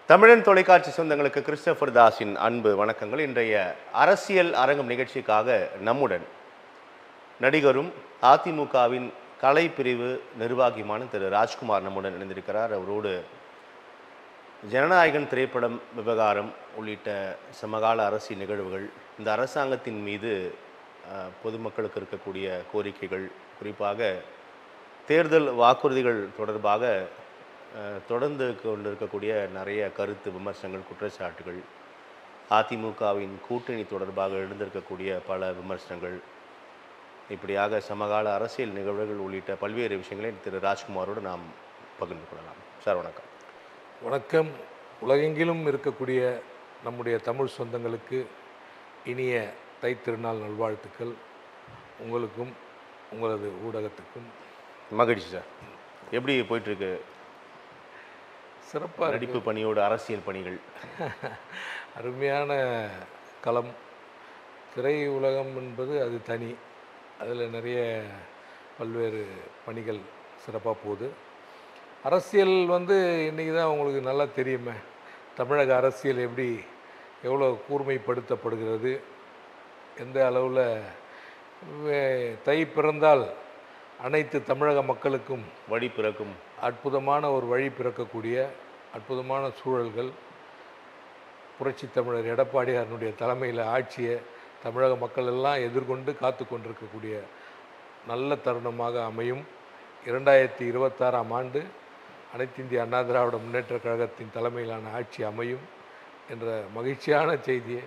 தமிழன் தொலைக்காட்சி சொந்தங்களுக்கு கிறிஸ்டோபர் தாஸின் அன்பு வணக்கங்கள். இன்றைய அரசியல் அரங்கம் நிகழ்ச்சிக்காக நம்முடன் நடிகரும் அதிமுகவின் கலைப்பிரிவு நிர்வாகியுமான திரு ராஜ்குமார் நம்முடன் இணைந்திருக்கிறார். அவரோடு ஜனநாயகன் திரைப்படம் விவகாரம் உள்ளிட்ட சமகால அரசியல் நிகழ்வுகள், இந்த அரசாங்கத்தின் மீது பொதுமக்களுக்கு இருக்கக்கூடிய கோரிக்கைகள், குறிப்பாக தேர்தல் வாக்குறுதிகள் தொடர்பாக தொடர்ந்து கொண்டிருக்கக்கூடிய நிறைய கருத்து விமர்சனங்கள், குற்றச்சாட்டுகள், அதிமுகவின் கூட்டணி தொடர்பாக எழுந்திருக்கக்கூடிய பல விமர்சனங்கள், இப்படியாக சமகால அரசியல் நிகழ்வுகள் உள்ளிட்ட பல்வேறு விஷயங்களை திரு ராஜ்குமாரோடு நாம் பகிர்ந்து கொள்ளலாம். சார் வணக்கம். வணக்கம். உலகெங்கிலும் இருக்கக்கூடிய நம்முடைய தமிழ் சொந்தங்களுக்கு இனிய தைத்திருநாள் நல்வாழ்த்துக்கள். உங்களுக்கும் உங்களது ஊடகத்துக்கும் மகிழ்ச்சி. சார், எப்படி போயிட்டுருக்கு சிறப்பாக நடிப்பு பணியோடு அரசியல் பணிகள்? அருமையான களம். திரை உலகம் என்பது அது தனி, அதில் நிறைய பல்வேறு பணிகள் சிறப்பாக போகுது. அரசியல் இன்றைக்கி தான் உங்களுக்கு நல்லா தெரியுமே, தமிழக அரசியல் எவ்வளோ கூர்மைப்படுத்தப்படுகிறது, எந்த அளவில் தை பிறந்தால் அனைத்து தமிழக மக்களுக்கும் வழி பிறக்கும் அற்புதமான ஒரு வழி பிறக்கக்கூடிய அற்புதமான சூழல்கள். புரட்சி தமிழர் எடப்பாடியாரனுடைய தலைமையில் ஆட்சியை தமிழக மக்கள் எல்லாம் எதிர்கொண்டு காத்து கொண்டிருக்கக்கூடிய நல்ல தருணமாக அமையும். 2026ஆம் ஆண்டு அனைத்து இந்திய அண்ணா திராவிட முன்னேற்ற கழகத்தின் தலைமையிலான ஆட்சி அமையும் என்ற மகிழ்ச்சியான செய்தியை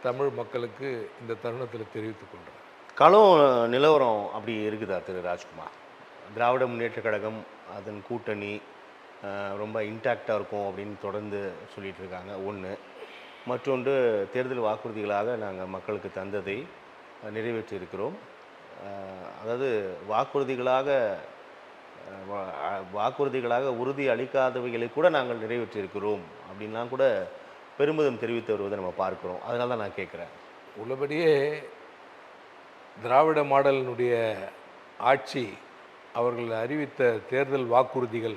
தமிழ் மக்களுக்கு இந்த தருணத்தில் தெரிவித்துக் கொள்கிறேன். களம் நிலவரம் அப்படி இருக்குதா திரு ராஜ்குமார்? திராவிட முன்னேற்ற கழகம், அதன் கூட்டணி ரொம்ப இன்டாக்டாக இருக்கும் அப்படின்னு தொடர்ந்து சொல்லிகிட்டு இருக்காங்க. ஒன்று. மற்றொன்று, தேர்தல் வாக்குறுதிகளாக நாங்கள் மக்களுக்கு தந்ததை நிறைவேற்றியிருக்கிறோம். அதாவது வாக்குறுதிகளாக உறுதி அளிக்காதவைகளை கூட நாங்கள் நிறைவேற்றியிருக்கிறோம் அப்படின்லாம் கூட பெருமிதம் தெரிவித்து வருவதை நம்ம பார்க்குறோம். அதனால தான் நான் கேட்குறேன். உள்ளபடியே திராவிட மாடலினுடைய ஆட்சி, அவர்கள் அறிவித்த தேர்தல் வாக்குறுதிகள்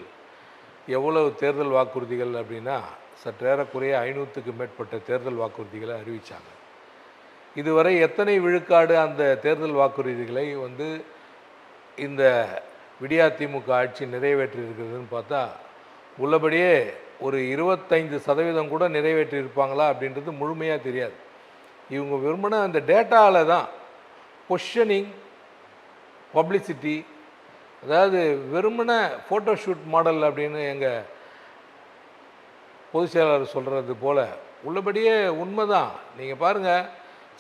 எவ்வளவு தேர்தல் வாக்குறுதிகள் அப்படின்னா, சற்றேறக்குறைய 500க்கு மேற்பட்ட தேர்தல் வாக்குறுதிகளை அறிவித்தாங்க. இதுவரை எத்தனை விழுக்காடு அந்த தேர்தல் வாக்குறுதிகளை இந்த விடியா திமுக ஆட்சி நிறைவேற்றியிருக்கிறதுன்னு பார்த்தா, உள்ளபடியே ஒரு 25% கூட நிறைவேற்றியிருப்பாங்களா அப்படின்றது முழுமையாக தெரியாது. இவங்க விரும்பின அந்த டேட்டாவில் தான் பொசிஷனிங், பப்ளிசிட்டி, அதாவது வெறுமன ஃபோட்டோஷூட் மாடல் அப்படின்னு எங்கள் பொதுச் செயலாளர் சொல்கிறது போல் உள்ளபடியே உண்மைதான். நீங்கள் பாருங்கள்,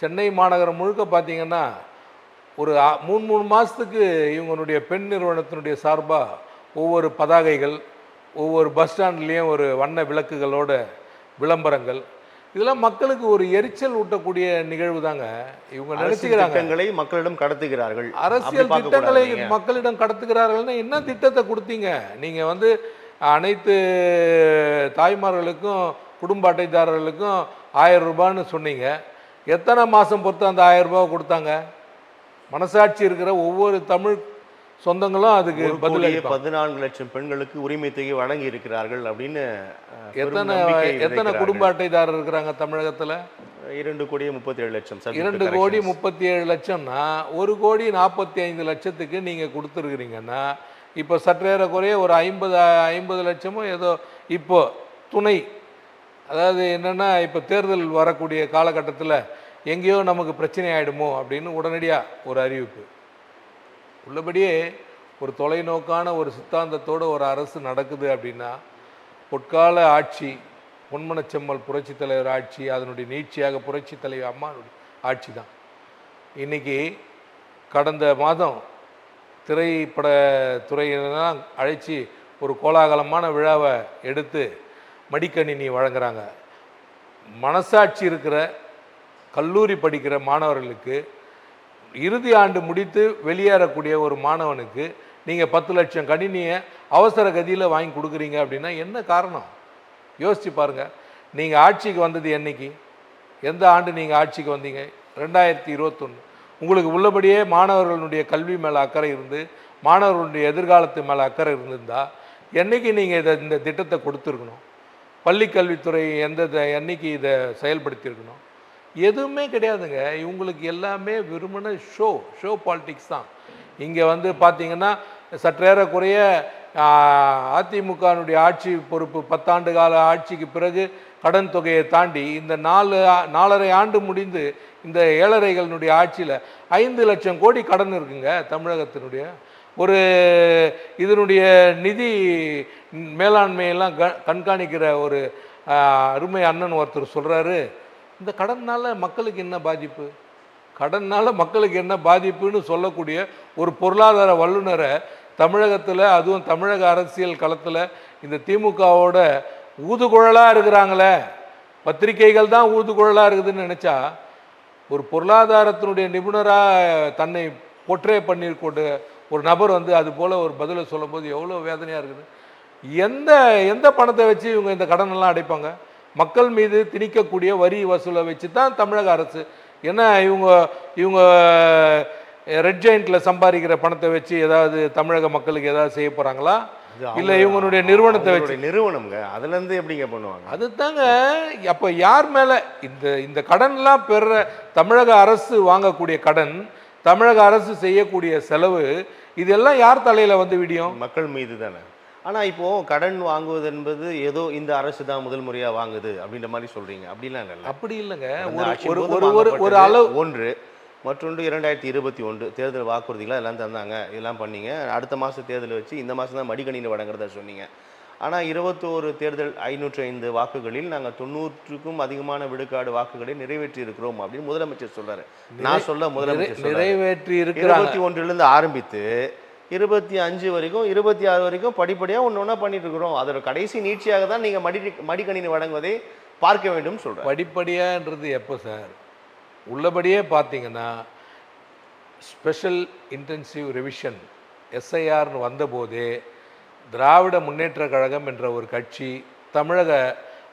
சென்னை மாநகரம் முழுக்க பார்த்தீங்கன்னா ஒரு 3 மாதத்துக்கு இவங்களுடைய பெண் நிறுவனத்தினுடைய சார்பாக ஒவ்வொரு பதாகைகள், ஒவ்வொரு பஸ் ஸ்டாண்ட்லேயும் ஒரு வண்ண விளக்குகளோட விளம்பரங்கள், இதெல்லாம் மக்களுக்கு ஒரு எரிச்சல் ஊட்டக்கூடிய நிகழ்வு தாங்க. இவங்க நினைச்சுக்கிறாங்க மக்களிடம் கடத்துகிறார்கள், அரசியல் திட்டங்களை மக்களிடம் கடத்துகிறார்கள்னா என்ன திட்டத்தை கொடுத்தீங்க நீங்கள்? அனைத்து தாய்மார்களுக்கும் குடும்ப அட்டைதாரர்களுக்கும் 1000 ரூபான்னு சொன்னீங்க. எத்தனை மாதம் பொறுத்து அந்த 1000 ரூபாய் கொடுத்தாங்க? மனசாட்சி இருக்கிற ஒவ்வொரு தமிழ் சொந்தங்களும் அதுக்கு பதில். 14 லட்சம் பெண்களுக்கு உரிமை தொகை வழங்கி இருக்கிறார்கள் அப்படின்னு எத்தனை குடும்ப அட்டைதாரர் இருக்கிறாங்க தமிழகத்தில்? 2,37,00,000. 2,37,00,000னா 1,45 லட்சத்துக்கு நீங்கள் கொடுத்துருக்குறீங்கன்னா, இப்போ சற்றேறக்குறைய ஒரு 50 லட்சமோ ஏதோ இப்போ துணை, அதாவது என்னென்னா, இப்போ தேர்தல் வரக்கூடிய காலகட்டத்தில் எங்கேயோ நமக்கு பிரச்சனை ஆகிடுமோ அப்படின்னு உடனடியாக ஒரு அறிவிப்பு. உள்ளபடியே ஒரு தொலைநோக்கான ஒரு சித்தாந்தத்தோடு ஒரு அரசு நடக்குது அப்படின்னா, பொற்கால ஆட்சி, பொன்மனச்செம்மல் புரட்சி தலைவர் ஆட்சி, அதனுடைய நீட்சியாக புரட்சி தலைவர் அம்மானுடைய ஆட்சி தான். இன்றைக்கி கடந்த மாதம் திரைப்பட துறையினெல்லாம் அழைச்சி ஒரு கோலாகலமான விழாவை எடுத்து மடிக்கணினி வழங்குறாங்க. மனசாட்சி இருக்கிற கல்லூரி படிக்கிற மாணவர்களுக்கு, இறுதி ஆண்டு முடித்து வெளியேறக்கூடிய ஒரு மாணவனுக்கு நீங்கள் 10 லட்சம் கணினியை அவசர கதியில் வாங்கி கொடுக்குறீங்க அப்படின்னா என்ன காரணம்? யோசித்து பாருங்கள். நீங்கள் ஆட்சிக்கு வந்தது என்னைக்கு? எந்த ஆண்டு நீங்கள் ஆட்சிக்கு வந்தீங்க? 2021. உங்களுக்கு உள்ளபடியே மாணவர்களுடைய கல்வி மேலே அக்கறை இருந்து, மாணவர்களுடைய எதிர்காலத்து மேலே அக்கறை இருந்திருந்தால் என்றைக்கு நீங்கள் இந்த திட்டத்தை கொடுத்துருக்கணும்? பள்ளி கல்வித்துறை என்னைக்கு இதை செயல்படுத்தியிருக்கணும்? எதுவுமே கிடையாதுங்க. இவங்களுக்கு எல்லாமே வெறுமனே ஷோ பாலிடிக்ஸ் தான். இங்கே வந்து பார்த்தீங்கன்னா சற்றேறக்குறைய அதிமுகனுடைய ஆட்சி பொறுப்பு 10 ஆண்டு கால ஆட்சிக்கு பிறகு கடன் தொகையை தாண்டி இந்த 4.5 ஆண்டு முடிந்து இந்த ஏழரைகளினுடைய ஆட்சியில் 5 லட்சம் கோடி கடன் இருக்குங்க தமிழகத்தினுடைய. ஒரு இதனுடைய நிதி மேலாண்மையெல்லாம் கண்காணிக்கிற ஒரு அருமை அண்ணன் ஒருத்தர் சொல்கிறாரு, இந்த கடனால் மக்களுக்கு என்ன பாதிப்பு, கடனால் மக்களுக்கு என்ன பாதிப்புன்னு சொல்லக்கூடிய ஒரு பொருளாதார வல்லுநரை தமிழகத்தில், அதுவும் தமிழக அரசியல் களத்தில் இந்த திமுகவோட ஊதுகுழலாக இருக்கிறாங்களே, பத்திரிகைகள் தான் ஊதுகுழலாக இருக்குதுன்னு நினச்சா, ஒரு பொருளாதாரத்தினுடைய நிபுணராக தன்னை பொற்றே பண்ணியிருக்கக்கூடிய ஒரு நபர் வந்து அது போல் ஒரு பதிலை சொல்லும்போது எவ்வளோ வேதனையாக இருக்குது. எந்த பணத்தை வச்சு இவங்க இந்த கடனெல்லாம் அடைப்பாங்க? மக்கள் மீது திணிக்கக்கூடிய வரி வசூலை வச்சு தான் தமிழக அரசு. ஏன்னா இவங்க ரெட் ஜெயிண்டில் சம்பாதிக்கிற பணத்தை வச்சு ஏதாவது தமிழக மக்களுக்கு ஏதாவது செய்ய போகிறாங்களா? இல்லை இவங்களுடைய நிறுவனத்தை வச்சு? நிறுவனம்ங்க, அதுலேருந்து எப்படிங்க பண்ணுவாங்க? அதுதாங்க. அப்போ யார் மேலே இந்த கடன்லாம் பெற தமிழக அரசு வாங்கக்கூடிய கடன், தமிழக அரசு செய்யக்கூடிய செலவு, இதெல்லாம் யார் தலையில் வந்து விடியும்? மக்கள் மீது தானே. ஆனால் இப்போது கடன் வாங்குவது என்பது ஏதோ இந்த அரசு தான் முதல் முறையாக வாங்குது அப்படின்ற மாதிரி சொல்கிறீங்க. அப்படிலாம் இல்லை. அப்படி இல்லைங்க. ஒரு அளவு ஒன்று, மற்றொன்று 2021 தேர்தல் வாக்குறுதிகளாக எல்லாம் தந்தாங்க, இதெல்லாம் பண்ணீங்க. அடுத்த மாதம் தேர்தல் வச்சு இந்த மாதம் தான் மடிக்கணினி வழங்குறதா சொன்னீங்க. ஆனால் 21 தேர்தல் 505 வாக்குகளில் நாங்கள் 90க்கும் அதிகமான விழுக்காடு வாக்குகளை நிறைவேற்றி இருக்கிறோம் அப்படின்னு முதலமைச்சர் சொல்றாரு. நான் சொல்ல முதலமைச்சர் நிறைவேற்றி இருக்கிறாங்க. 21லேருந்து ஆரம்பித்து 25 வரைக்கும் 26 வரைக்கும் படிப்படியாக ஒன்று ஒன்றா பண்ணிட்டு இருக்கிறோம். அதோட கடைசி நீட்சியாக தான் நீங்கள் மடிக்கணினி வழங்குவதை பார்க்க வேண்டும் சொல்கிறேன். படிப்படியான்றது எப்போ சார்? உள்ளபடியே பார்த்தீங்கன்னா special intensive revision எஸ்ஐஆர்னு வந்தபோதே Dravida Munnetra Kazhagam என்ற ஒரு கட்சி தமிழக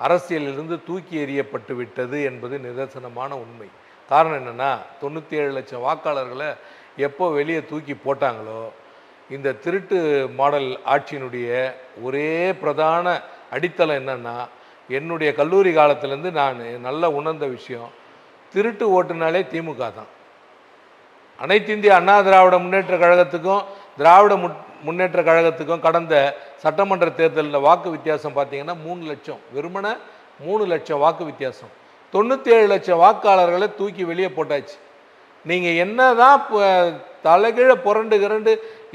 அரசியலிலிருந்து தூக்கி எறியப்பட்டு விட்டது என்பது நிதர்சனமான உண்மை. காரணம் என்னென்னா 97 லட்சம் வாக்காளர்களை எப்போ வெளியே தூக்கி போட்டாங்களோ, இந்த திருட்டு மாடல் ஆட்சியினுடைய ஒரே பிரதான அடித்தளம் என்னன்னா, என்னுடைய கல்லூரி காலத்திலேருந்து நான் நல்லா உணர்ந்த விஷயம், திருட்டு ஓட்டுனாலே திமுக தான். அனைத்து இந்திய அண்ணா திராவிட முன்னேற்ற கழகத்துக்கும் திராவிட முன்னேற்ற கழகத்துக்கும் கடந்த சட்டமன்ற தேர்தலில் வாக்கு வித்தியாசம் பார்த்தீங்கன்னா 3 லட்சம், வெறுமனே 3 லட்சம் வாக்கு வித்தியாசம். 97 லட்சம் வாக்காளர்களை தூக்கி வெளியே போட்டாச்சு. நீங்கள் என்ன தான் தலைகீழ புரண்டு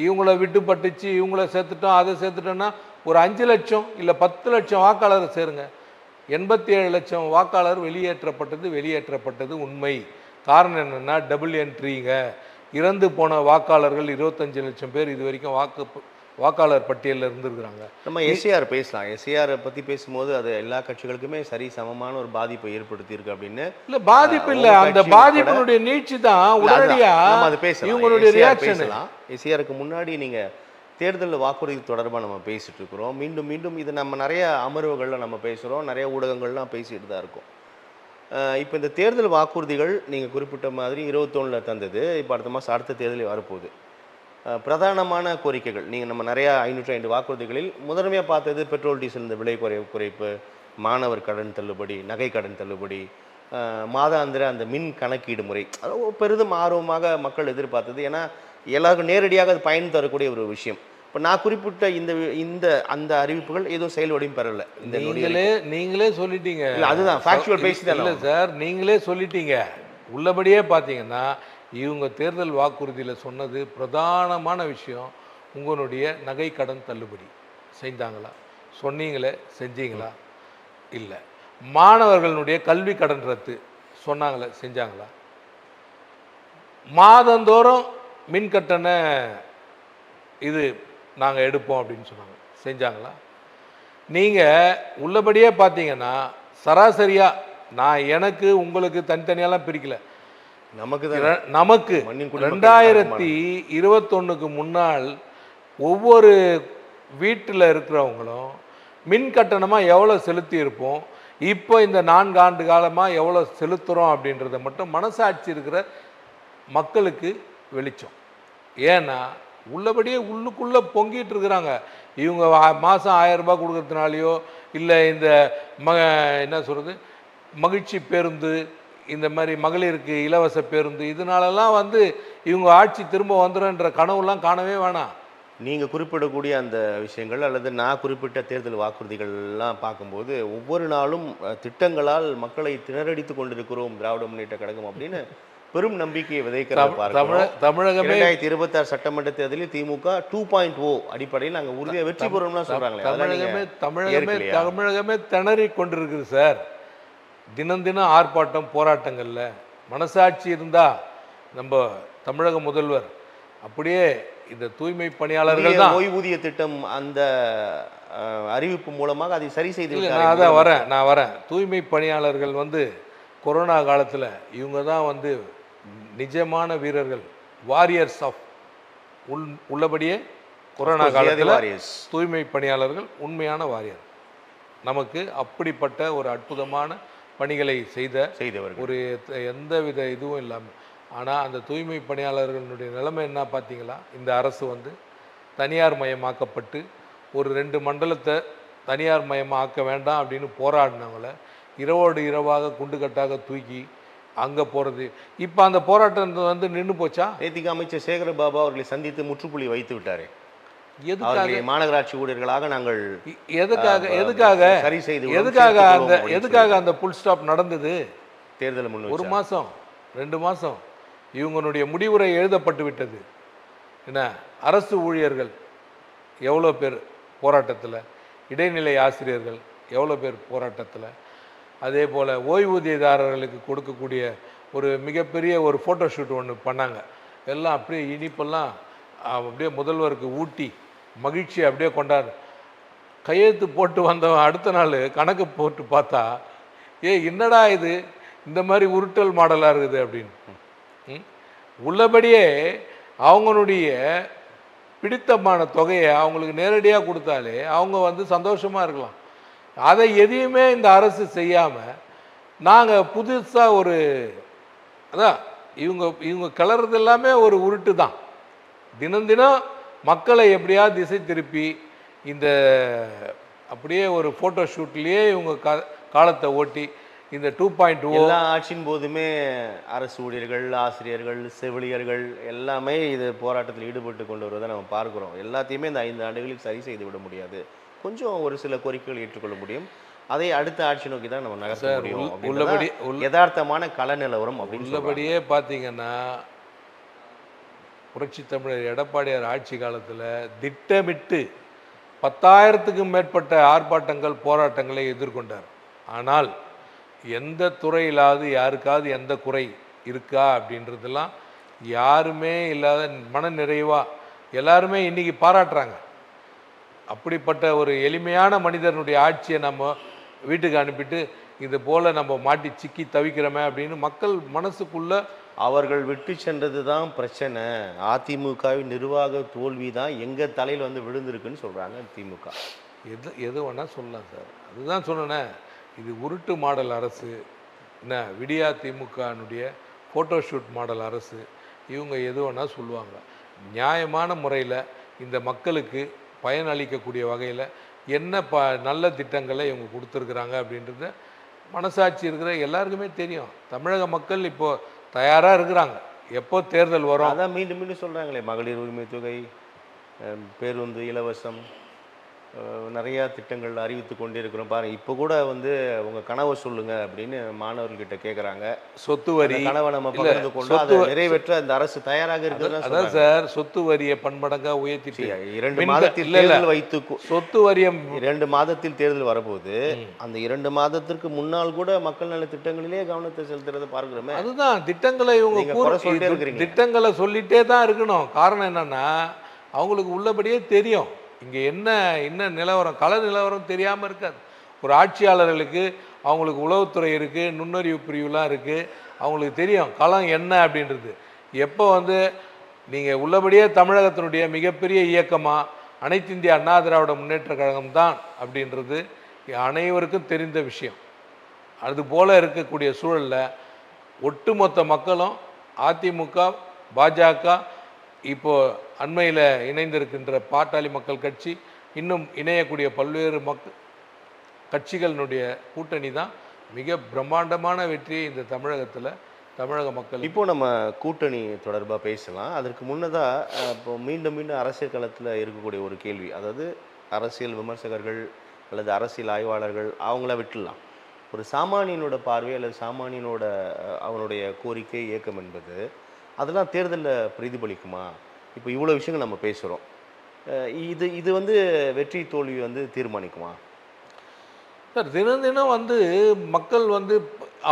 இவங்கள விட்டுப்பட்டுச்சு, இவங்கள சேர்த்துட்டோம், அதை சேர்த்துட்டோன்னா ஒரு 5 லட்சம் இல்லை 10 லட்சம் வாக்காளர் சேருங்க. 87 லட்சம் வாக்காளர் வெளியேற்றப்பட்டது உண்மை. காரணம் என்னென்னா டபுள் என்ட்ரிங்க. இறந்து போன வாக்காளர்கள் 25 லட்சம் பேர் இது வரைக்கும் வாக்காளர் பட்டியலில் இருந்துருக்குறாங்க. நம்ம எஸ்ஏஆர் பேசலாம். எஸ்ஏஆரை பற்றி பேசும்போது அது எல்லா கட்சிகளுக்குமே சரி சமமான ஒரு பாதிப்பை ஏற்படுத்தியிருக்கு அப்படின்னு. இல்லை பாதிப்பு இல்லை, அந்த பாதிப்பினுடைய நீட்சி தான் உடனடியாக அது பேசலாம். இவங்களுடைய ரியாக்ஷன். எஸ்ஏஆருக்கு முன்னாடி நீங்கள் தேர்தல் வாக்குறுதி தொடர்பாக நம்ம பேசிட்டு இருக்கிறோம். மீண்டும் மீண்டும் இது நம்ம நிறைய அமர்வுகளில் நம்ம பேசுகிறோம், நிறைய ஊடகங்கள்லாம் பேசிட்டு தான் இருக்கோம். இப்போ இந்த தேர்தல் வாக்குறுதிகள் நீங்கள் குறிப்பிட்ட மாதிரி 21 தந்தது, இப்போ அடுத்த மாதம் அடுத்த தேர்தலில் வரப்போகுது. பிரதானமான கோரிக்கைகள் நீங்கள் நம்ம நிறையா 505 வாக்குறுதிகளில் முதன்மையாக பார்த்தது பெட்ரோல் டீசல் இந்த விலை குறைப்பு, மாணவர் கடன் தள்ளுபடி, நகை கடன் தள்ளுபடி, மாதாந்திர அந்த மின் கணக்கீடு முறை. அது பெரிதும் ஆர்வமாக மக்கள் எதிர்பார்த்தது. ஏன்னா எல்லாருக்கும் நேரடியாக அது பயன் தரக்கூடிய ஒரு விஷயம். இப்போ நான் குறிப்பிட்ட அந்த அறிவிப்புகள் ஏதோ செயல்வடையும் பெறல. இந்த நீங்களே சொல்லிட்டீங்க. இல்லை அதுதான் ஃபேக்சுவல் பேசி தான். இல்லை சார், நீங்களே சொல்லிட்டீங்க. உள்ளபடியே பார்த்தீங்கன்னா இவங்க தேர்தல் வாக்குறுதியில் சொன்னது பிரதானமான விஷயம், உங்களுடைய நகை கடன் தள்ளுபடி செஞ்சாங்களா? சொன்னீங்களே, செஞ்சீங்களா? இல்லை. மாணவர்களுடைய கல்வி கடன் ரத்து சொன்னாங்களே, செஞ்சாங்களா? மாதந்தோறும் மின் கட்டண இது நாங்கள் எடுப்போம் அப்படின்னு சொன்னாங்க, செஞ்சாங்களா? நீங்கள் உள்ளபடியே பார்த்தீங்கன்னா சராசரியாக நான் எனக்கு உங்களுக்கு தனித்தனியெல்லாம் பிரிக்கல, நமக்கு 2021க்கு முன்னால் ஒவ்வொரு வீட்டில் இருக்கிறவங்களும் மின் கட்டணமாக எவ்வளோ செலுத்தி இருப்போம், இப்போ இந்த 4 ஆண்டு காலமாக எவ்வளோ செலுத்துகிறோம் அப்படின்றத மட்டும் மனசாட்சி இருக்கிற மக்களுக்கு வெளிச்சம். ஏன்னா உள்ளபடியே உள்ளுக்குள்ளே பொங்கிட்டு இருக்கிறாங்க. இவங்க மாதம் 1000 ரூபாய் கொடுக்கறதுனாலையோ இல்லை இந்த என்ன சொல்கிறது, மகிழ்ச்சி பேருந்து, இந்த மாதிரி மகளிருக்கு இலவச பேருந்து, இதனாலலாம் வந்து இவங்க ஆட்சி திரும்ப வந்துடும்ன்ற கனவுலாம் காணவே வேணாம். நீங்கள் குறிப்பிடக்கூடிய அந்த விஷயங்கள் அல்லது நான் குறிப்பிட்ட தேர்தல் வாக்குறுதிகள்லாம் பார்க்கும்போது ஒவ்வொரு நாளும் திட்டங்களால் மக்களை திணறடித்து கொண்டிருக்கிறோம் திராவிட முன்னேற்ற கழகம் அப்படின்னு பெரும் நம்பிக்கையை விதைக்கிறத பார்க்கிறோம். தமிழகமே 2026 சட்டமன்ற தேர்தலில் திமுக 2.0 அடிப்படையில் நாங்கள் உறுதியாக வெற்றி பெறும்லாம் சொல்றாங்களே, தமிழகமே திணறி கொண்டிருக்குது சார். தினம் தினம் ஆர்ப்பாட்டம் போராட்டங்கள்ல மனசாட்சி இருந்தா நம்ம தமிழக முதல்வர் அப்படியே இந்த தூய்மை பணியாளர்கள் தான் ஓய்வூதிய திட்டம் அந்த அறிவிப்பு மூலமாக அதை சரி செய்து நான் வரேன். தூய்மை பணியாளர்கள் வந்து கொரோனா காலத்தில் இவங்க தான் வந்து நிஜமான வீரர்கள், வாரியர்ஸ் ஆஃப் உள்ளபடியே கொரோனா காலத்தில் தூய்மை பணியாளர்கள் உண்மையான வாரியர். நமக்கு அப்படிப்பட்ட ஒரு அற்புதமான பணிகளை செய்தவர், ஒரு எந்தவித இதுவும் இல்லாமல். ஆனால் அந்த தூய்மை பணியாளர்களுடைய நிலைமை என்ன பார்த்தீங்களா? இந்த அரசு வந்து தனியார் மயமாக்கப்பட்டு ஒரு 2 மண்டலத்தை தனியார் மயமாக்க வேண்டாம் அப்படின்னு போராடினவங்கள இரவோடு இரவாக குண்டுக்கட்டாக தூக்கி அங்கே போகிறது. இப்போ அந்த போராட்டம் வந்து நின்று போச்சா? நேத்திக்கு அமைச்சர் சேகரபாபு அவர்களை சந்தித்து முற்றுப்புள்ளி வைத்து விட்டாரே. எதுக்காக? மாநகராட்சி ஊழியர்களாக நாங்கள் சரி செய்து எதுக்காக அந்த புல் ஸ்டாப் நடந்தது? தேர்தல் முன் 1 மாதம் 2 மாதம் இவங்களுடைய முடிவுரை எழுதப்பட்டு விட்டது. என்ன, அரசு ஊழியர்கள் எவ்வளோ பேர் போராட்டத்தில், இடைநிலை ஆசிரியர்கள் எவ்வளோ பேர் போராட்டத்தில், அதே போல் ஓய்வூதியதாரர்களுக்கு கொடுக்கக்கூடிய ஒரு மிகப்பெரிய ஒரு ஃபோட்டோ ஷூட் ஒன்று பண்ணாங்க. எல்லாம் அப்படியே இனிப்பெல்லாம் அப்படியே முதல்வருக்கு ஊட்டி மகிழ்ச்சி அப்படியே கொண்டாடு. கையெழுத்து போட்டு வந்தவன் அடுத்த நாள் கணக்கு போட்டு பார்த்தா, என்னடா இது இந்த மாதிரி உருட்டல் மாடலாக இருக்குது அப்படின்னு. உள்ளபடியே அவங்களுடைய பிடித்தமான தொகையை அவங்களுக்கு நேரடியாக கொடுத்தாலே அவங்க வந்து சந்தோஷமாக இருக்கலாம். அதை எதையுமே இந்த அரசு செய்யாமல் நாங்கள் புதுசாக ஒரு அதான் இவங்க கிளறது எல்லாமே ஒரு உருட்டு தான். தினம் தினம் மக்களை எப்படியாவது திசை திருப்பி இந்த அப்படியே ஒரு ஃபோட்டோ ஷூட்லேயே இவங்க காலத்தை ஓட்டி இந்த 2.0 எல்லா ஆட்சியின் போதுமே அரசு ஊழியர்கள், ஆசிரியர்கள், செவிலியர்கள் எல்லாமே இது போராட்டத்தில் ஈடுபட்டு கொண்டு வருவதை நம்ம பார்க்குறோம். எல்லாத்தையுமே இந்த 5 ஆண்டுகளில் சரி செய்து விட முடியாது. கொஞ்சம் ஒரு சில கோரிக்கைகள் ஏற்றுக்கொள்ள முடியும். அதை அடுத்த ஆட்சி நோக்கி தான் நம்ம நகர்த்த முடியும். உள்ளபடி யதார்த்தமான கள நிலவரம் அப்படின்னு உள்ளபடியே பார்த்தீங்கன்னா புரட்சி தமிழர் எடப்பாடியார் ஆட்சி காலத்தில் திட்டமிட்டு 10,000க்கும் மேற்பட்ட ஆர்ப்பாட்டங்கள் போராட்டங்களை எதிர்கொண்டார். ஆனால் எந்த துறையிலாவது யாருக்காவது எந்த குறை இருக்கா அப்படின்றதெல்லாம் யாருமே இல்லாத மன நிறைவாக எல்லாருமே இன்னைக்கு பாராட்டுறாங்க. அப்படிப்பட்ட ஒரு எளிமையான மனிதனுடைய ஆட்சியை நம்ம வீட்டுக்கு அனுப்பிட்டு இது போல் நம்ம மாட்டி சிக்கி தவிக்கிறோமே அப்படின்னு மக்கள் மனசுக்குள்ள அவர்கள் விட்டு சென்றது தான் பிரச்சனை. அதிமுகவின் நிர்வாக தோல்வி தான் எங்கள் தலையில் வந்து விழுந்திருக்குன்னு சொல்கிறாங்க திமுக. எது வேணால் சொல்லலாம் சார். அதுதான் சொன்னேன், இது உருட்டு மாடல் அரசு, என்ன விடியா திமுகனுடைய ஃபோட்டோ ஷூட் மாடல் அரசு. இவங்க எது வேணால் சொல்லுவாங்க. நியாயமான முறையில் இந்த மக்களுக்கு பயன் அளிக்கக்கூடிய வகையில் என்ன நல்ல திட்டங்களை இவங்க கொடுத்துருக்குறாங்க அப்படின்றத மனசாட்சி இருக்கிற எல்லாருக்குமே தெரியும். தமிழக மக்கள் இப்போது தயாராக இருக்கிறாங்க. எப்போ தேர்தல் வரும் அதான் மீண்டும் மீண்டும் சொல்கிறாங்களே, மகளிர் உரிமை தொகை, பேருந்து இலவசம், நிறையா திட்டங்கள் அறிவித்து கொண்டே இருக்கிறோம். பாருங்கள், இப்போ கூட வந்து உங்கள் கனவை சொல்லுங்க அப்படின்னு மாணவர்கிட்ட கேட்குறாங்க. சொத்து வரி கனவை நம்ம பகிர்ந்து கொண்டு அதை நிறைவேற்ற அந்த அரசு தயாராக இருக்குது. அதான் சார், சொத்து வரியை பன்மடங்காக உயர்த்திட்டு 2 மாதத்தில் தேர்தல் வைத்து சொத்து வரியம் 2 மாதத்தில் தேர்தல் வரப்போகுது. அந்த 2 மாதத்திற்கு முன்னால் கூட மக்கள் நல திட்டங்களிலே கவனத்தை செலுத்துறதை பார்க்கிறோமே. அதுதான் திட்டங்களை இவங்க திட்டங்களை சொல்லிட்டே தான் இருக்கணும். காரணம் என்னன்னா அவங்களுக்கு உள்ளபடியே தெரியும் இங்கே என்ன நிலவரம், கள நிலவரம் தெரியாமல் இருக்காது. ஒரு ஆட்சியாளர்களுக்கு அவங்களுக்கு உளவுத்துறை இருக்குது, நுண்ணறிவு பிரிவுலாம் இருக்குது, அவங்களுக்கு தெரியும் களம் என்ன அப்படின்றது. எப்போ வந்து நீங்கள் உள்ளபடியே தமிழகத்தினுடைய மிகப்பெரிய இயக்கமாக அனைத்து இந்திய அண்ணா திராவிட முன்னேற்ற கழகம் தான் அப்படின்றது அனைவருக்கும் தெரிந்த விஷயம். அதுபோல் இருக்கக்கூடிய சூழலில் ஒட்டுமொத்த மக்களும் அதிமுக, பாஜக, இப்போது அண்மையில் இணைந்திருக்கின்ற பாட்டாளி மக்கள் கட்சி, இன்னும் இணையக்கூடிய பல்வேறு கட்சிகளினுடைய கூட்டணி தான் மிக பிரம்மாண்டமான வெற்றியை இந்த தமிழக மக்கள். இப்போ நம்ம கூட்டணி தொடர்பாக பேசலாம். அதற்கு முன்னதாக இப்போ மீண்டும் மீண்டும் அரசியல் களத்தில் இருக்கக்கூடிய ஒரு கேள்வி, அதாவது அரசியல் விமர்சகர்கள் அல்லது அரசியல் ஆய்வாளர்கள் அவங்கள விட்டுடலாம். ஒரு சாமானியனோட பார்வை அல்லது சாமானியனோட அவனுடைய கோரிக்கை இயக்கம் என்பது அதெல்லாம் தேர்தலில் பிரதிபலிக்குமா? இப்போ இவ்வளோ விஷயங்கள் நம்ம பேசுகிறோம். இது இது வந்து வெற்றி தோல்வி வந்து தீர்மானிக்குமா? சார், தினம் தினம் மக்கள்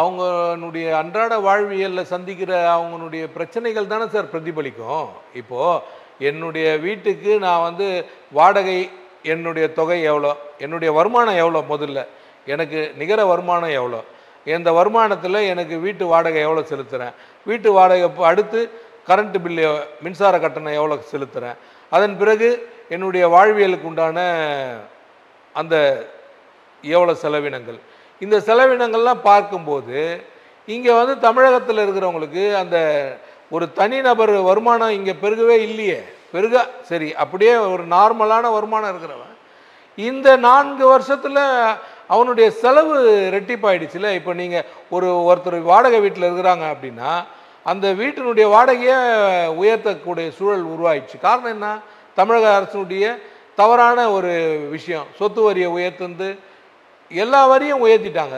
அவங்களுடைய அன்றாட வாழ்வியலில் சந்திக்கிற அவங்களுடைய பிரச்சனைகள் தானே சார் பிரதிபலிக்கும். இப்போது என்னுடைய வீட்டுக்கு நான் வாடகை, என்னுடைய தொகை எவ்வளோ, என்னுடைய வருமானம் எவ்வளோ, முதல்ல எனக்கு நிகர வருமானம் எவ்வளோ, இந்த வருமானத்தில் எனக்கு வீட்டு வாடகை எவ்வளோ செலுத்துகிறேன், வீட்டு வாடகை அடுத்து கரண்ட்டு பில்லு மின்சார கட்டணம் எவ்வளோ செலுத்துகிறேன், அதன் பிறகு என்னுடைய வாழ்வியலுக்கு உண்டான அந்த எவ்வளோ செலவினங்கள், இந்த செலவினங்கள்லாம் பார்க்கும்போது இங்கே தமிழகத்தில் இருக்கிறவங்களுக்கு அந்த ஒரு தனிநபர் வருமானம் இங்கே பெருகவே இல்லையே. சரி, அப்படியே ஒரு நார்மலான வருமானம் இருக்கிறவன் இந்த 4 வருஷத்தில் அவனுடைய செலவு ரெட்டிப்பாயிடுச்சுல. இப்போ நீங்கள் ஒருத்தர் வாடகை வீட்டில் இருக்கிறாங்க அப்படின்னா அந்த வீட்டினுடைய வாடகையை உயர்த்தக்கூடிய சூழல் உருவாயிடுச்சு. காரணம் என்ன? தமிழக அரசுடைய தவறான ஒரு விஷயம். சொத்து வரியை உயர்த்து எல்லா வரியும் உயர்த்திட்டாங்க.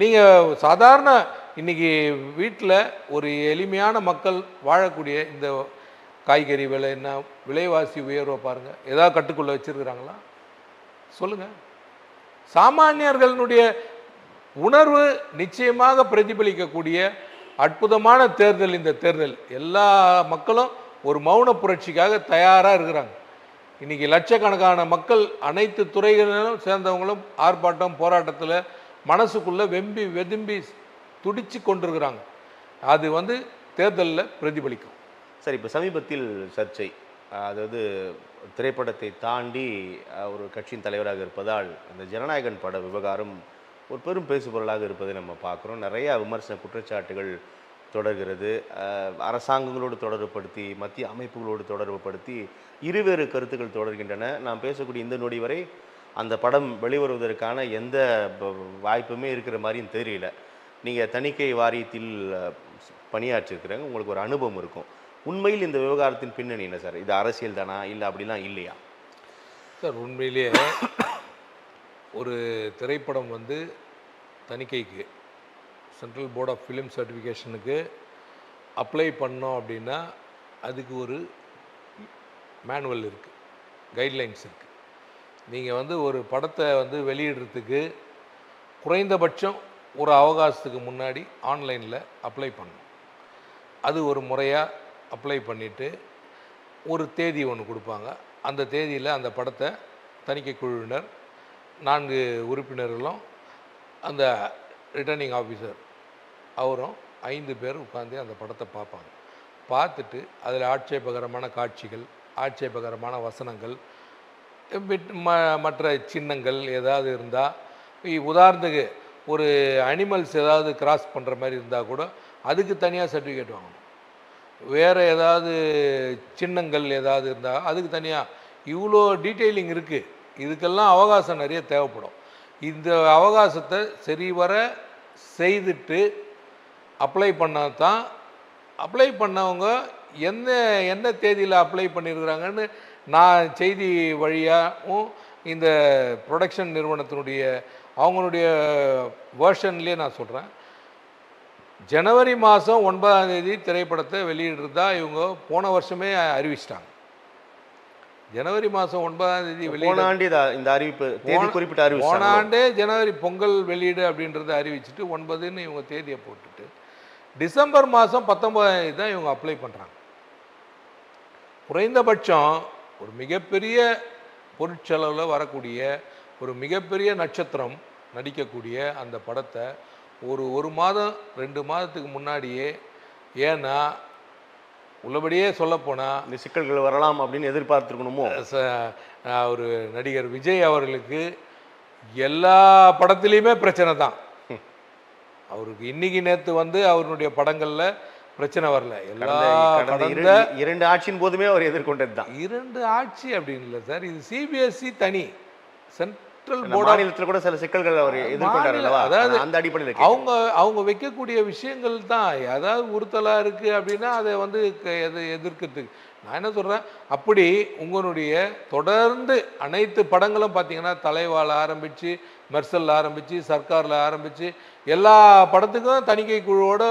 நீங்கள் சாதாரண இன்றைக்கி வீட்டில் ஒரு எளிமையான மக்கள் வாழக்கூடிய இந்த காய்கறி விலை என்ன, விலைவாசி உயர்வை பாருங்கள். ஏதாவது கட்டுக்குள்ளே வச்சுருக்கிறாங்களா சொல்லுங்கள். சாமானியர்களுடைய உணர்வு நிச்சயமாக பிரதிபலிக்கக்கூடிய அற்புதமான தேர்தல் இந்த தேர்தல். எல்லா மக்களும் ஒரு மௌன புரட்சிக்காக தயாராக இருக்கிறாங்க. இன்றைக்கி லட்சக்கணக்கான மக்கள் அனைத்து துறைகளிலும் சேர்ந்தவங்களும் ஆர்ப்பாட்டம் போராட்டத்தில் மனசுக்குள்ளே வெதும்பி துடிச்சு கொண்டிருக்கிறாங்க. அது தேர்தலில் பிரதிபலிக்கும். சரி, இப்போ சமீபத்தில் சர்ச்சை, அதாவது திரைப்படத்தை தாண்டி ஒரு கட்சியின் தலைவராக இருப்பதால் அந்த ஜனநாயகன் பட விவகாரம் ஒரு பெரும் பேசுபொருளாக இருப்பதை நம்ம பார்க்குறோம். நிறையா விமர்சன குற்றச்சாட்டுகள் தொடர்கிறது. அரசாங்கங்களோடு தொடர்புபடுத்தி, மத்திய அமைப்புகளோடு தொடர்புபடுத்தி இருவேறு கருத்துக்கள் தொடர்கின்றன. நாம் பேசக்கூடிய இந்த நொடி வரை அந்த படம் வெளிவருவதற்கான எந்த வாய்ப்புமே இருக்கிற மாதிரியும் தெரியல. நீங்கள் தணிக்கை வாரியத்தில் பணியாற்றிருக்கிறீங்க, உங்களுக்கு ஒரு அனுபவம் இருக்கும். உண்மையில் இந்த விவகாரத்தின் பின்னணி என்ன சார்? இது அரசியல் தானா, இல்லை அப்படிலாம் இல்லையா சார்? உண்மையிலேயே ஒரு திரைப்படம் தணிக்கைக்கு சென்ட்ரல் போர்ட் ஆஃப் ஃபிலிம் சர்டிஃபிகேஷனுக்கு அப்ளை பண்ணோம் அப்படின்னா அதுக்கு ஒரு மேனுவல் இருக்குது, கைட்லைன்ஸ் இருக்குது. நீங்கள் ஒரு படத்தை வெளியிடுறதுக்கு குறைந்தபட்சம் ஒரு அவகாசத்துக்கு முன்னாடி ஆன்லைனில் அப்ளை பண்ணணும். அது ஒரு முறையாக அப்ளை பண்ணிவிட்டு ஒரு தேதி ஒன்று கொடுப்பாங்க. அந்த தேதியில் அந்த படத்தை தணிக்கை குழுவினர் 4 உறுப்பினர்களும் அந்த ரிட்டர்னிங் ஆஃபீஸர் அவரும் 5 பேர் உட்காந்து அந்த படத்தை பார்ப்பாங்க. பார்த்துட்டு அதில் ஆட்சேபகரமான காட்சிகள், ஆட்சேபகரமான வசனங்கள், மற்ற சின்னங்கள் ஏதாவது இருந்தால், உதாரணத்துக்கு ஒரு அனிமல்ஸ் ஏதாவது கிராஸ் பண்ணுற மாதிரி இருந்தால் கூட அதுக்கு தனியாக சர்டிஃபிகேட் வாங்கணும். வேறு ஏதாவது சின்னங்கள் ஏதாவது இருந்தால் அதுக்கு தனியாக. இவ்வளோ டீட்டெயிலிங் இருக்குது. இதுக்கெல்லாம் அவகாசம் நிறைய தேவைப்படும். இந்த அவகாசத்தை சரிவர செய்துட்டு அப்ளை பண்ணால் தான், அப்ளை பண்ணவங்க என்ன தேதியில் அப்ளை பண்ணியிருக்கிறாங்கன்னு நான் செய்தி வழியாகவும் இந்த ப்ரொடக்ஷன் நிறுவனத்தினுடைய அவங்களுடைய வேர்ஷன்லேயே நான் சொல்கிறேன். ஜனவரி மாதம் 9ஆம் தேதி திரைப்படத்தை வெளியிடுறதா இவங்க போன வருஷமே அறிவிச்சிட்டாங்க. ஜனவரி மாதம் 9ஆம் தேதி இந்த அறிவிப்பு தேதி குறிப்பிட்ட அறிவிப்பு போன ஆண்டே ஜனவரி பொங்கல் வெளியீடு அப்படின்றத அறிவிச்சுட்டு 9ன்னு இவங்க தேதியை போட்டுட்டு டிசம்பர் மாதம் 19ஆம் தேதி தான் இவங்க அப்ளை பண்ணுறாங்க. குறைந்தபட்சம் ஒரு மிகப்பெரிய பொருட்செலவில் வரக்கூடிய ஒரு மிகப்பெரிய நட்சத்திரம் நடிக்கக்கூடிய அந்த படத்தை ஒரு மாதம் 2 மாதத்துக்கு முன்னாடியே, ஏன்னா உள்ளபடியே சொல்லப்போனால் இந்த சிக்கல்கள் வரலாம் அப்படின்னு எதிர்பார்த்துருக்கணுமோ. ஒரு நடிகர் விஜய் அவர்களுக்கு எல்லா படத்துலேயுமே பிரச்சனை தான். அவருக்கு இன்னைக்கு நேற்று அவருடைய படங்களில் பிரச்சனை வரல. எல்லா கடந்த 2 ஆட்சியின் போதுமே அவர் எதிர்கொண்டது தான். 2 ஆட்சி அப்படின்னு இல்லை சார், இது சிபிஎஸ்சி தனி, சென்ட்ரல் இந்த போர்ட் மாநிலத்துல கூட சில சிக்கல்கள் அவர் எதிர்கொண்டார் அல்லவா? அதாவது அந்த அடிப்படையில் கேட்கிறேன். அவங்க வைக்கக்கூடிய விஷயங்கள் தான் அதாவது உறுத்தலாக இருக்குது அப்படின்னா அதை வந்து எதிர்க்கிறதுக்கு நான் என்ன சொல்கிறேன், அப்படி உங்களுடைய தொடர்ந்து அனைத்து படங்களும் பார்த்தீங்கன்னா தலைவால் ஆரம்பித்து மெர்சலில் ஆரம்பித்து சர்க்காரில் ஆரம்பித்து எல்லா படத்துக்கும் தணிக்கை குழுவோட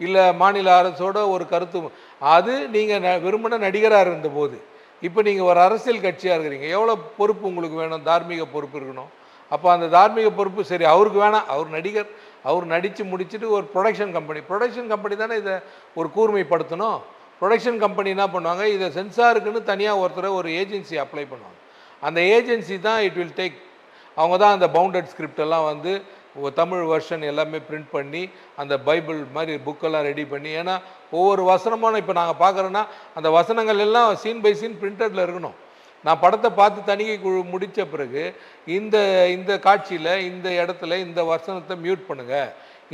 இல்லை மாநில அரசோட ஒரு கருத்து. அது நீங்கள் விரும்பின நடிகராக இருந்தபோது இப்போ நீங்கள் ஒரு அரசியல் கட்சியாக இருக்கிறீங்க, எவ்வளோ பொறுப்பு உங்களுக்கு வேணும்? தார்மீக பொறுப்பு இருக்கணும். அப்போ அந்த தார்மீக பொறுப்பு சரி அவருக்கு வேணாம், அவர் நடிகர், அவர் நடித்து முடிச்சுட்டு ஒரு ப்ரொடக்ஷன் கம்பெனி தானே இதை ஒரு கூர்மைப்படுத்தணும். ப்ரொடக்ஷன் கம்பெனி என்ன பண்ணுவாங்க, இதை சென்சாருக்குன்னு தனியாக ஒருத்தரை ஒரு ஏஜென்சி அப்ளை பண்ணுவாங்க. அந்த ஏஜென்சி தான் இட் வில் டேக், அவங்க தான் அந்த பவுண்டட் ஸ்கிரிப்ட் எல்லாம் வந்து தமிழ் வெர்ஷன் எல்லாமே பிரிண்ட் பண்ணி அந்த பைபிள் மாதிரி புக்கெல்லாம் ரெடி பண்ணி, ஏன்னா ஒவ்வொரு வசனமான இப்போ நாங்கள் பார்க்குறோன்னா அந்த வசனங்கள் எல்லாம் சீன் பை சீன் பிரிண்டடில் இருக்கணும். நான் படத்தை பார்த்து தணிக்கை குழு முடித்த பிறகு இந்த இந்த காட்சியில் இந்த இடத்துல இந்த வசனத்தை மியூட் பண்ணுங்கள்,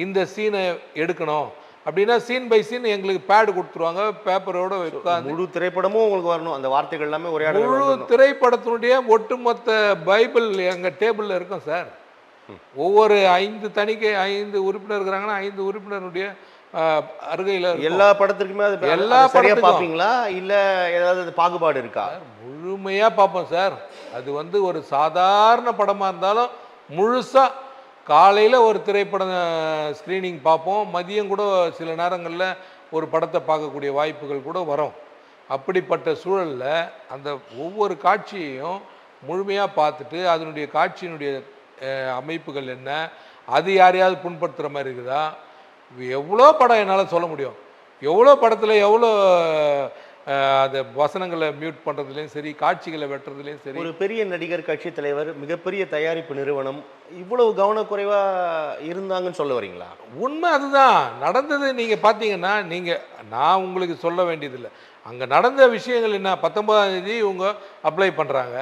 இந்த சீனை எடுக்கணும் அப்படின்னா சீன் பை சீன் எங்களுக்கு பேடு கொடுத்துருவாங்க பேப்பரோட உட்காந்து. முழு திரைப்படமும் உங்களுக்கு வரணும், அந்த வார்த்தைகள் எல்லாமே ஒரே முழு திரைப்படத்தினுடைய ஒட்டுமொத்த பைபிள் எங்கள் டேபிளில் இருக்கும் சார். ஒவ்வொரு 5 உறுப்பினர் இருக்கிறாங்கன்னா 5 உறுப்பினருடைய அருகையில் எல்லா படத்திற்குமே அது எல்லா சரியா படத்துக்கும் பார்ப்பீங்களா இல்ல ஏதாவது பாகுபாடு இருக்கா? முழுமையாக பார்ப்போம் சார். அது வந்து ஒரு சாதாரண படமாக இருந்தாலும் முழுசாக காலையில் ஒரு திரைப்படம் ஸ்க்ரீனிங் பார்ப்போம், மதியம் கூட சில நேரங்களில் ஒரு படத்தை பார்க்கக்கூடிய வாய்ப்புகள் கூட வரும். அப்படிப்பட்ட சூழலில் அந்த ஒவ்வொரு காட்சியையும் முழுமையாக பார்த்துட்டு அதனுடைய காட்சியினுடைய அமைப்புகள் என்ன, அது யாரையாவது புண்படுத்துகிற மாதிரி இருக்குதா, எவ்வளோ படம் என்னால் சொல்ல முடியும், எவ்வளோ படத்தில் எவ்வளோ அந்த வசனங்களை மியூட் பண்ணுறதுலேயும் சரி காட்சிகளை வெட்டுறதுலேயும் சரி. ஒரு பெரிய நடிகர், கட்சி தலைவர், மிகப்பெரிய தயாரிப்பு நிறுவனம் இவ்வளவு கவனக்குறைவாக இருந்தாங்கன்னு சொல்ல வரீங்களா? உண்மை அதுதான் நடந்தது. நீங்கள் பார்த்தீங்கன்னா நான் உங்களுக்கு சொல்ல வேண்டியதில்லை, அங்கே நடந்த விஷயங்கள் என்ன. 19ஆம் தேதி இவங்க அப்ளை பண்ணுறாங்க,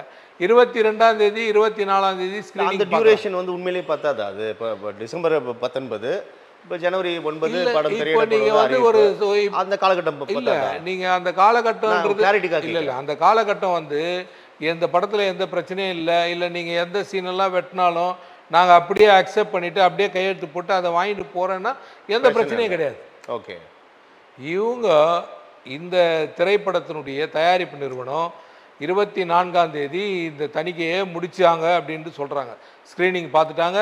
22ஆம் தேதி 24ஆம் தேதி அந்த டியூரேஷன் வந்து உண்மையிலேயே பார்த்தாது. அது இப்போ டிசம்பர் 19, இப்போ ஜனவரி 9 படம் திரையிடப்படுவது அந்த காலகட்டம் இல்லை. நீங்கள் அந்த காலகட்டம்ன்றது இல்லை, அந்த காலகட்டம் வந்து எந்த படத்தில் எந்த பிரச்சனையும் இல்லை நீங்கள் எந்த சீனெல்லாம் வெட்டினாலும் நாங்கள் அப்படியே அக்செப்ட் பண்ணிவிட்டு அப்படியே கையெழுத்து போட்டு அதை வாங்கிட்டு போகிறேன்னா எந்த பிரச்சனையும் கிடையாது. ஓகே. இவங்க இந்த திரைப்படத்தினுடைய தயாரிப்பு நிறுவனம் 24ஆம் தேதி இந்த தணிக்கையை முடிச்சாங்க அப்படின்ட்டு சொல்கிறாங்க. ஸ்க்ரீனிங் பார்த்துட்டாங்க,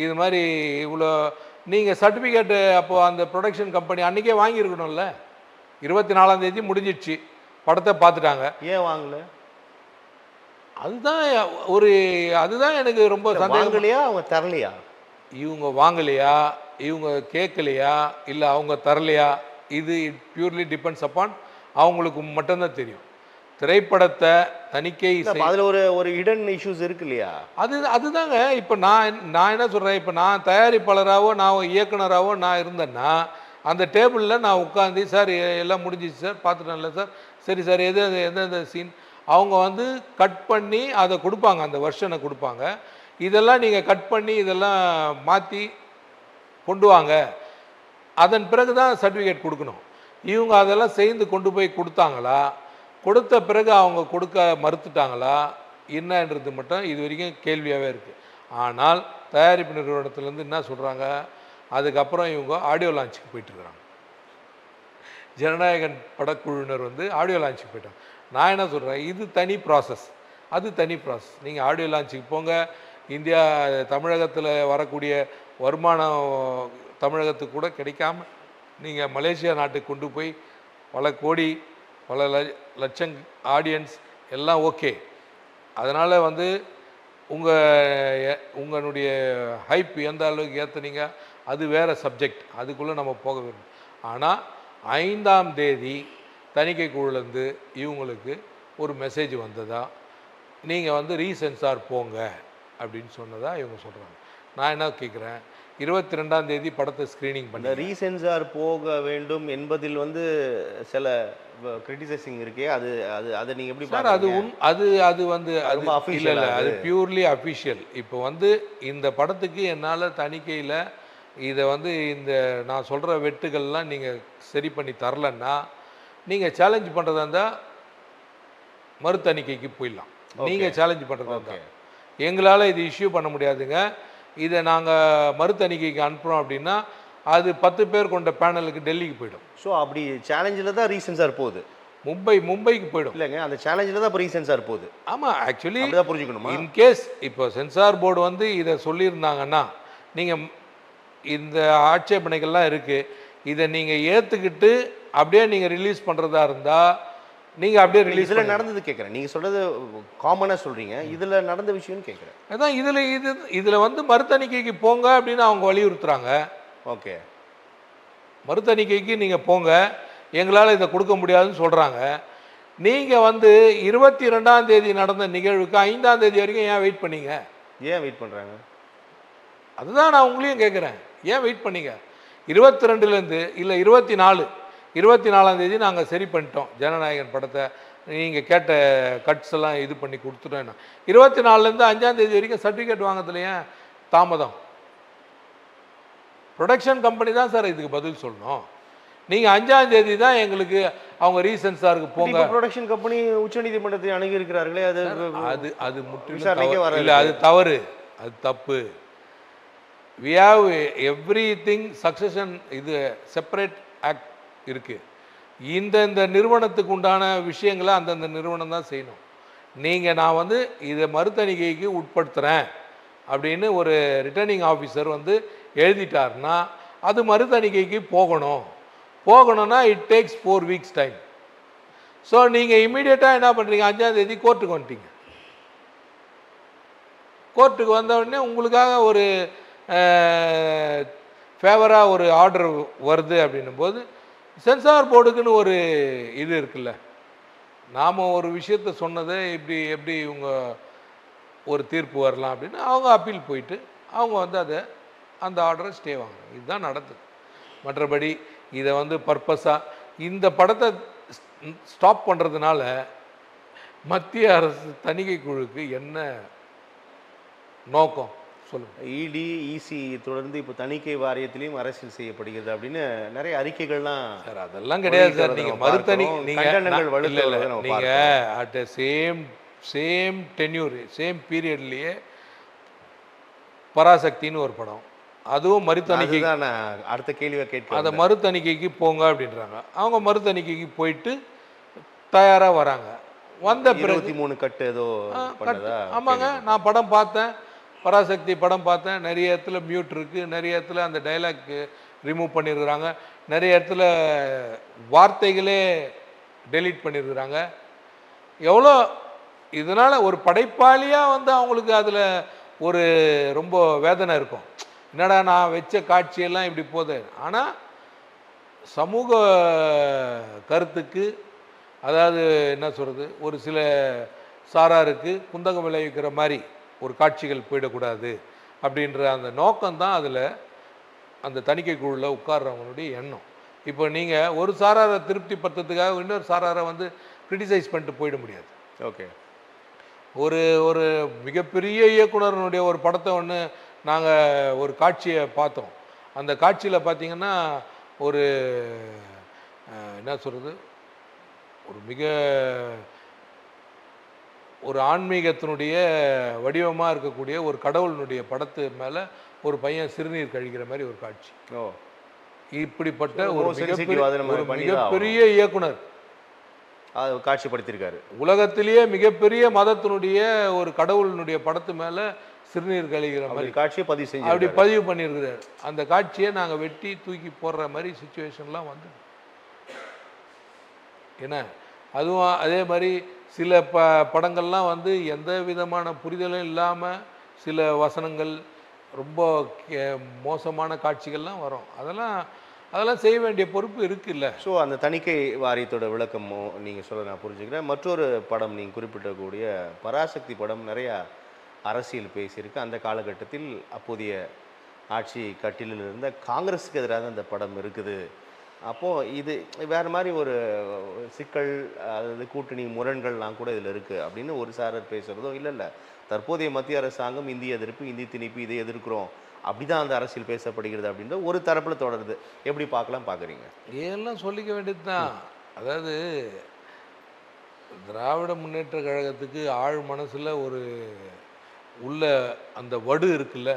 இது மாதிரி இவ்வளோ நீங்கள் சர்டிஃபிகேட்டு அப்போது அந்த ப்ரொடக்ஷன் கம்பெனி அன்றைக்கே வாங்கியிருக்கணும்ல. 24ஆம் தேதி முடிஞ்சிடுச்சு, படத்தை பார்த்துட்டாங்க. ஏன் வாங்கல? அதுதான் எனக்கு ரொம்ப சந்தேகங்களையா, அவங்க தரலையா? இவங்க வாங்கலையா, இவங்க கேட்கலையா, இல்லை அவங்க தரலையா, இது பியூர்லி டிபெண்ட்ஸ் அப்பான் அவங்களுக்கு மட்டும்தான் தெரியும். திரைப்படத்தை தணிக்கை அதில் ஒரு ஹிடன் இஷ்யூஸ் இருக்கு இல்லையா? அதுதாங்க. இப்போ நான் என்ன சொல்கிறேன், இப்போ நான் தயாரிப்பாளராகவோ நான் இயக்குனராகவோ நான் இருந்தேன்னா அந்த டேபிளில் நான் உட்காந்து சார் எல்லாம் முடிஞ்சிச்சு சார், பார்த்துட்டேன்ல சார், சரி சார் எந்தெந்த சீன் அவங்க வந்து கட் பண்ணி அதை கொடுப்பாங்க, அந்த வெர்ஷனை கொடுப்பாங்க. இதெல்லாம் நீங்கள் கட் பண்ணி இதெல்லாம் மாற்றி கொண்டு வாங்க, அதன் பிறகு தான் சர்டிஃபிகேட் கொடுக்கணும். இவங்க அதெல்லாம் சேர்ந்து கொண்டு போய் கொடுத்தாங்களா, கொடுத்த பிறகு அவங்க கொடுக்க மறுத்துட்டாங்களா என்னன்றது மட்டும் இது வரைக்கும் கேள்வியாகவே இருக்குது. ஆனால் தயாரிப்பு நிறுவனத்துலேருந்து என்ன சொல்கிறாங்க, அதுக்கப்புறம் இவங்க ஆடியோ லான்ச்சுக்கு போயிட்டுருக்குறாங்க. ஜனநாயகன் படக்குழுவினர் வந்து ஆடியோ லான்ச்சுக்கு போயிட்டாங்க. நான் என்ன சொல்கிறேன், இது தனி ப்ராசஸ், அது தனி ப்ராசஸ். நீங்கள் ஆடியோ லான்ச்சுக்கு போங்க, தமிழகத்தில் வரக்கூடிய வருமானம் தமிழகத்துக்கு கூட கிடைக்காம நீங்கள் மலேசியா நாட்டுக்கு கொண்டு போய் பல கோடி பல லட்சம் ஆடியன்ஸ் எல்லாம் ஓகே. அதனால் வந்து உங்களுடைய ஹைப் எந்த அளவுக்கு ஏற்றுனீங்க அது வேறு சப்ஜெக்ட், அதுக்குள்ளே நம்ம போக வேண்டும். ஆனால் 5ஆம் தேதி தணிக்கை குழுலேருந்து இவங்களுக்கு ஒரு மெசேஜ் வந்ததா, நீங்கள் வந்து ரீசென்சார் போங்க அப்படின்னு சொன்னதா இவங்க சொல்கிறாங்க. நான் என்ன கேட்குறேன், 22ஆம் தேதி படத்தை ஸ்க்ரீனிங் பண்ண ரீசென்சார் போக வேண்டும் என்பதில் வந்து சில கிரிட்டிசைசிங் இருக்கே, அதை நீங்கள் எப்படி சார்? அது வந்து இல்லை, அது பியூர்லி அஃபிஷியல். இப்போ வந்து இந்த படத்துக்கு என்னால் தணிக்கையில் இதை வந்து இந்த நான் சொல்கிற வெட்டுகள்லாம் நீங்கள் சரி பண்ணி தரலன்னா நீங்கள் சேலஞ்ச் பண்ணுறதா இருந்தால் மறுதணிக்கைக்கு போயிடலாம். நீங்கள் சேலஞ்ச் பண்ணுறதா இருந்தால் எங்களால் இது இஷ்யூ பண்ண முடியாதுங்க, இதை நாங்கள் மறுதணிக்கைக்கு அனுப்புகிறோம் அப்படின்னா அது 10 பேர் கொண்ட பேனலுக்கு டெல்லிக்கு போயிடும். ஸோ அப்படி சேலஞ்சில் தான் ரீசன் சார் போகுது. மும்பைக்கு போயிடும். இல்லைங்க, அந்த சேலஞ்சில் தான் இப்போ ரீசன் சார் போகுது. ஆமாம், ஆக்சுவலி அப்படிதான் புரிஞ்சுக்கணுமா? இன்கேஸ் இப்போ சென்சார் போர்டு வந்து இதை சொல்லியிருந்தாங்கன்னா, நீங்கள் இந்த ஆட்சேபனைகள்லாம் இருக்குது, இதை நீங்கள் ஏற்றுக்கிட்டு அப்படியே நீங்கள் ரிலீஸ் பண்ணுறதா இருந்தால் நீங்கள் அப்படியே ரிலீஸ். இதில் நடந்தது கேட்குறேன், நீங்கள் சொல்கிறது காமனாக சொல்கிறீங்க, இதில் நடந்த விஷயம்னு கேட்குறேன். அதான் இதில் வந்து மறுதணிக்கைக்கு போங்க அப்படின்னு அவங்க வலியுறுத்துறாங்க. ஓகே, மறுதணிக்கைக்கு நீங்கள் போங்க, எங்களால் இதை கொடுக்க முடியாதுன்னு சொல்கிறாங்க. நீங்கள் வந்து 22ஆம் தேதி நடந்த நிகழ்வுக்கு 5ஆம் தேதி வரைக்கும் ஏன் வெயிட் பண்ணீங்க? ஏன் வெயிட் பண்ணுறாங்க? அதுதான் நான் உங்களையும் கேட்குறேன், ஏன் வெயிட் பண்ணீங்க? 22லேருந்து இல்லை 24ஆம் தேதி நாங்கள் சரி பண்ணிட்டோம் ஜனநாயகன் படத்தை, நீங்கள் கேட்ட கட்ஸ் எல்லாம் இது பண்ணி கொடுத்துட்டோம். 24லேருந்து 5ஆம் தேதி வரைக்கும் சர்டிஃபிகேட் வாங்கிறதுல ஏன் தாமதம்? ப்ரொடக்ஷன் கம்பெனி தான் சார் இதுக்கு பதில் சொல்லணும். நீங்கள் 5ஆம் தேதி தான் எங்களுக்கு அவங்க ரீசன் சாருக்கு போங்க. ப்ரொடக்ஷன் கம்பெனி உச்சநீதிமன்றத்தை அணுகி இருக்கிறார்களே, அது முற்றிலும் இல்லை, அது தவறு, அது தப்பு. வி ஹாவ் எவ்ரிதிங் சக்சஷன், இது செப்பரேட் ஆக்ட் இருக்குது. இந்த நிறுவனத்துக்கு உண்டான விஷயங்களை அந்தந்த நிறுவனம் தான் செய்யணும். நான் வந்து இதை மறுதணிக்கைக்கு உட்படுத்துகிறேன் அப்படின்னு ஒரு ரிட்டர்னிங் ஆஃபீஸர் வந்து எழுதிட்டார்னா அது மறுதணிக்கைக்கு போகணும்னா it takes 4 weeks time. So நீங்கள் இம்மீடியட்டாக என்ன பண்ணுறீங்க, 5ஆம் தேதி கோர்ட்டுக்கு வந்துட்டீங்க. கோர்ட்டுக்கு வந்த உடனே உங்களுக்காக ஒரு ஃபேவராக ஒரு ஆர்டர் வருது அப்படின்னும் போது சென்சார் போர்டுக்குன்னு ஒரு இது இருக்குல்ல, நாம் ஒரு விஷயத்த சொன்னதை எப்படி இவங்க ஒரு தீர்ப்பு வரலாம் அப்படின்னு அவங்க அப்பீல் போயிட்டு அவங்க வந்து அந்த ஆர்டரை ஸ்டே வாங்குறாங்க. இதுதான் நடந்தது. மற்றபடி இதை வந்து பர்பஸாக இந்த படத்தை ஸ்டாப் பண்ணுறதுனால மத்திய அரசு தணிக்கை குழுக்கு என்ன நோக்கம் சொல்லுங்கள்? இடி இசி தொடர்ந்து இப்போ தணிக்கை வாரியத்திலையும் அரசியல் செய்யப்படுகிறது அப்படின்னு நிறைய அறிக்கைகள்லாம். சார் அதெல்லாம் கிடையாது சார். நீங்கள் நீங்கள் அட் சேம் டென்யூர் சேம் பீரியட்லேயே பராசக்தின்னு ஒரு படம், அதுவும் மறுதணிக்கை தான். அடுத்த கேள்வியை கேட்க அதை மறுதணிக்கைக்கு போங்க அப்படின்றாங்க. அவங்க மறுதணிக்கைக்கு போயிட்டு தயாராக வராங்க. வந்த பிறகு 23 கட்டு ஏதோ. ஆமாங்க, நான் படம் பார்த்தேன், பராசக்தி படம் பார்த்தேன். நிறைய இடத்துல மியூட் இருக்குது, நிறைய இடத்துல அந்த டைலாக் ரிமூவ் பண்ணியிருக்கிறாங்க, நிறைய இடத்துல வார்த்தைகளே டெலீட் பண்ணியிருக்கிறாங்க. எவ்வளோ இதனால் ஒரு படைப்பாளியாக வந்து அவங்களுக்கு அதில் ஒரு ரொம்ப வேதனை இருக்கும். என்னடா நான் வச்ச காட்சியெல்லாம் இப்படி போகுது. ஆனால் சமூக கருத்துக்கு, அதாவது என்ன சொல்கிறது, ஒரு சில சாராருக்கு குந்தகம் விளைவிக்கிற மாதிரி ஒரு காட்சிகள் போயிடக்கூடாது அப்படின்ற அந்த நோக்கம்தான் அதில் அந்த தணிக்கை குழுவில் உட்கார்றவங்களுடைய எண்ணம். இப்போ நீங்கள் ஒரு சாராரை திருப்தி படுத்துறதுக்காக இன்னொரு சாராரை வந்து கிரிட்டிசைஸ் பண்ணிட்டு போயிட முடியாது. ஓகே, ஒரு மிகப்பெரிய இயக்குனருடைய ஒரு படத்தை ஒன்று நாங்கள் ஒரு காட்சியை பார்த்தோம். அந்த காட்சியில் பார்த்திங்கன்னா ஒரு என்ன சொல்கிறது, ஒரு ஆன்மீகத்தினுடைய வடிவமாக இருக்கக்கூடிய ஒரு கடவுளினுடைய படத்து மேலே ஒரு பையன் சிறுநீர் கழிக்கிற மாதிரி ஒரு காட்சி. இப்படிப்பட்ட ஒரு மிகப்பெரிய இயக்குனர் காட்சிப்படுத்தியிருக்காரு. உலகத்திலேயே மிகப்பெரிய மதத்தினுடைய ஒரு கடவுளினுடைய படத்து மேலே சிறுநீர் கழிக்கிற மாதிரி காட்சியை பதிவு பண்ணியிருக்கிறார். அந்த காட்சியை நாங்கள் வெட்டி தூக்கி போடுற மாதிரி சுச்சுவேஷன்லாம் வந்து ஏன்னா அதுவும் அதே மாதிரி சில படங்கள்லாம் வந்து எந்த விதமான புரிதலும் இல்லாமல் சில வசனங்கள் ரொம்ப மோசமான காட்சிகள்லாம் வரும். அதெல்லாம் செய்ய வேண்டிய பொறுப்பு இருக்குல்ல. ஸோ அந்த தணிக்கை வாரியத்தோட விளக்கமோ நீங்கள் சொல்ல நான் புரிஞ்சுக்கிறேன். மற்றொரு படம் நீங்கள் குறிப்பிட்டக்கூடிய பராசக்தி படம் நிறையா அரசியல் பேசியிருக்கு. அந்த காலகட்டத்தில் அப்போதைய ஆட்சி கட்டிலில் இருந்த காங்கிரஸுக்கு எதிராக அந்த படம் இருக்குது. அப்போது இது வேறு மாதிரி ஒரு சிக்கல், அதாவது கூட்டணி முரண்கள்லாம் கூட இதில் இருக்குது அப்படின்னு ஒரு சாரர் பேசுகிறதோ, இல்லை தற்போதைய மத்திய அரசாங்கம் இந்திய எதிர்ப்பு, இந்தி திணிப்பு, இதை எதிர்க்கிறோம், அப்படி தான் அந்த அரசியல் பேசப்படுகிறது அப்படின்ற ஒரு தரப்பில் தொடருது. எப்படி பார்க்குறீங்க? ஏல்லாம் சொல்லிக்க வேண்டியது தான். அதாவது திராவிட முன்னேற்ற கழகத்துக்கு ஆழ் மனசில் ஒரு உள்ள அந்த வடு இருக்குல்ல,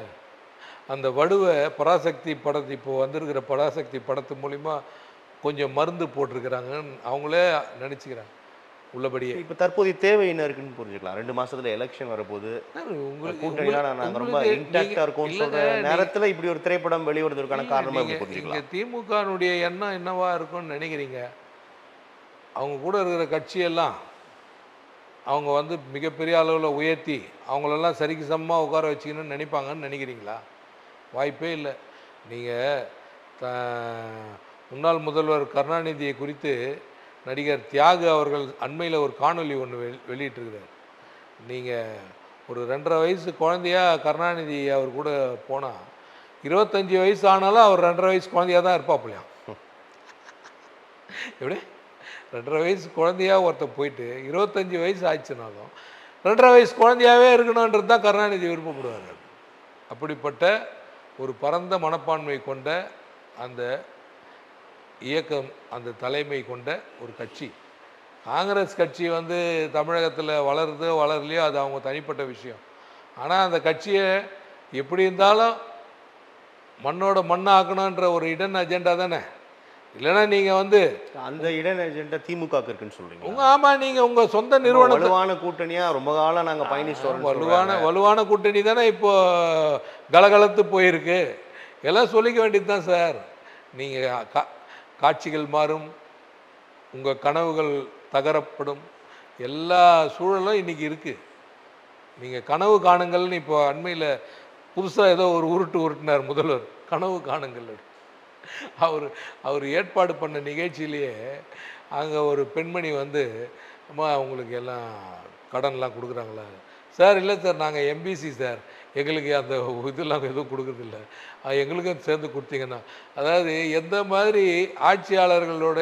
அந்த வடுவை பராசக்தி படத்து இப்போ வந்திருக்கிற பராசக்தி படத்து மூலிமா கொஞ்சம் மருந்து போட்டிருக்கிறாங்கன்னு அவங்களே நினச்சிக்கிறாங்க உள்ளபடியே. இப்போ தற்போதைய தேவை என்ன இருக்குன்னு புரிஞ்சுக்கலாம். 2 மாசத்துல எலெக்ஷன் வரப்போகுது. உங்களுக்கு கூட்டணிலாம் நாங்கள் ரொம்ப இன்டாக்டாக இருக்கும்னு சொல்ற நேரத்தில் இப்படி ஒரு திரைப்படம் வெளிவருவதற்கான காரணமாக எப்படி இங்கே புரிஞ்சுக்கலாம்? திமுகனுடைய எண்ணம் என்னவா இருக்கும்னு நினைக்கிறீங்க? அவங்க கூட இருக்கிற கட்சியெல்லாம் அவங்க வந்து மிகப்பெரிய அளவில் உயர்த்தி அவங்களெல்லாம் சரிக்கு சமமாக உட்கார வச்சுக்கணும்னு நினைப்பாங்கன்னு நினைக்கிறீங்களா? வாய்ப்பே இல்லை. நீங்கள் முன்னாள் முதல்வர் கருணாநிதியை குறித்து நடிகர் தியாகு அவர்கள் அண்மையில் ஒரு காணொளி ஒன்று வெளியிட்டிருக்கிறார். நீங்கள் ஒரு 2.5 வயசு குழந்தையா கருணாநிதி அவர் கூட போனால் 25 வயசு ஆனாலும் அவர் 2.5 வயசு குழந்தையாக தான் இருப்பாப்பிலையாம். எப்படி 2.5 வயசு குழந்தையா ஒருத்தர் போயிட்டு 25 வயசு ஆச்சுனாலும் 2.5 வயசு குழந்தையாகவே இருக்கணுன்றது தான் கருணாநிதி விருப்பப்படுவார். அப்படிப்பட்ட ஒரு பரந்த மனப்பான்மை கொண்ட அந்த இயக்கம், அந்த தலைமை கொண்ட ஒரு கட்சி. காங்கிரஸ் கட்சி வந்து தமிழகத்தில் வளருதோ வளரலையோ அது அவங்க தனிப்பட்ட விஷயம். ஆனால் அந்த கட்சியை எப்படி இருந்தாலும் மண்ணோட மண்ணாக்கணுன்ற ஒரு இடன் அஜெண்டா தானே. இல்லைன்னா நீங்கள் வந்து அந்த இடன் அஜெண்டா திமுக இருக்குன்னு சொல்றீங்க. ஆமாம், நீங்கள் உங்கள் சொந்த நிறுவனம் வலுவான கூட்டணியாக ரொம்ப காலம் நாங்கள் பயணிச்சோம். வலுவான கூட்டணி தானே இப்போ கலகலத்து போயிருக்கு. எல்லாம் சொல்லிக்க வேண்டியது தான் சார். நீங்கள் காட்சிகள் மாறும், உங்கள் கனவுகள் தகரப்படும், எல்லா சூழலும் இன்றைக்கி இருக்குது. நீங்கள் கனவு காணுங்கள்னு இப்போ அண்மையில் புதுசாக ஏதோ ஒரு உருட்டினார் முதல்வர், கனவு காணுங்கள். அவர் ஏற்பாடு பண்ண நிகழ்ச்சியிலேயே அங்கே ஒரு பெண்மணி வந்து, அம்மா அவங்களுக்கு எல்லாம் கடன்லாம் கொடுக்குறாங்களா சார்? இல்லை சார், நாங்கள் எம்பிசி சார், எங்களுக்கு அந்த இதெல்லாம் எதுவும் கொடுக்குறதில்ல, எங்களுக்கும் சேர்ந்து கொடுத்தீங்கன்னா. அதாவது எந்த மாதிரி ஆட்சியாளர்களோட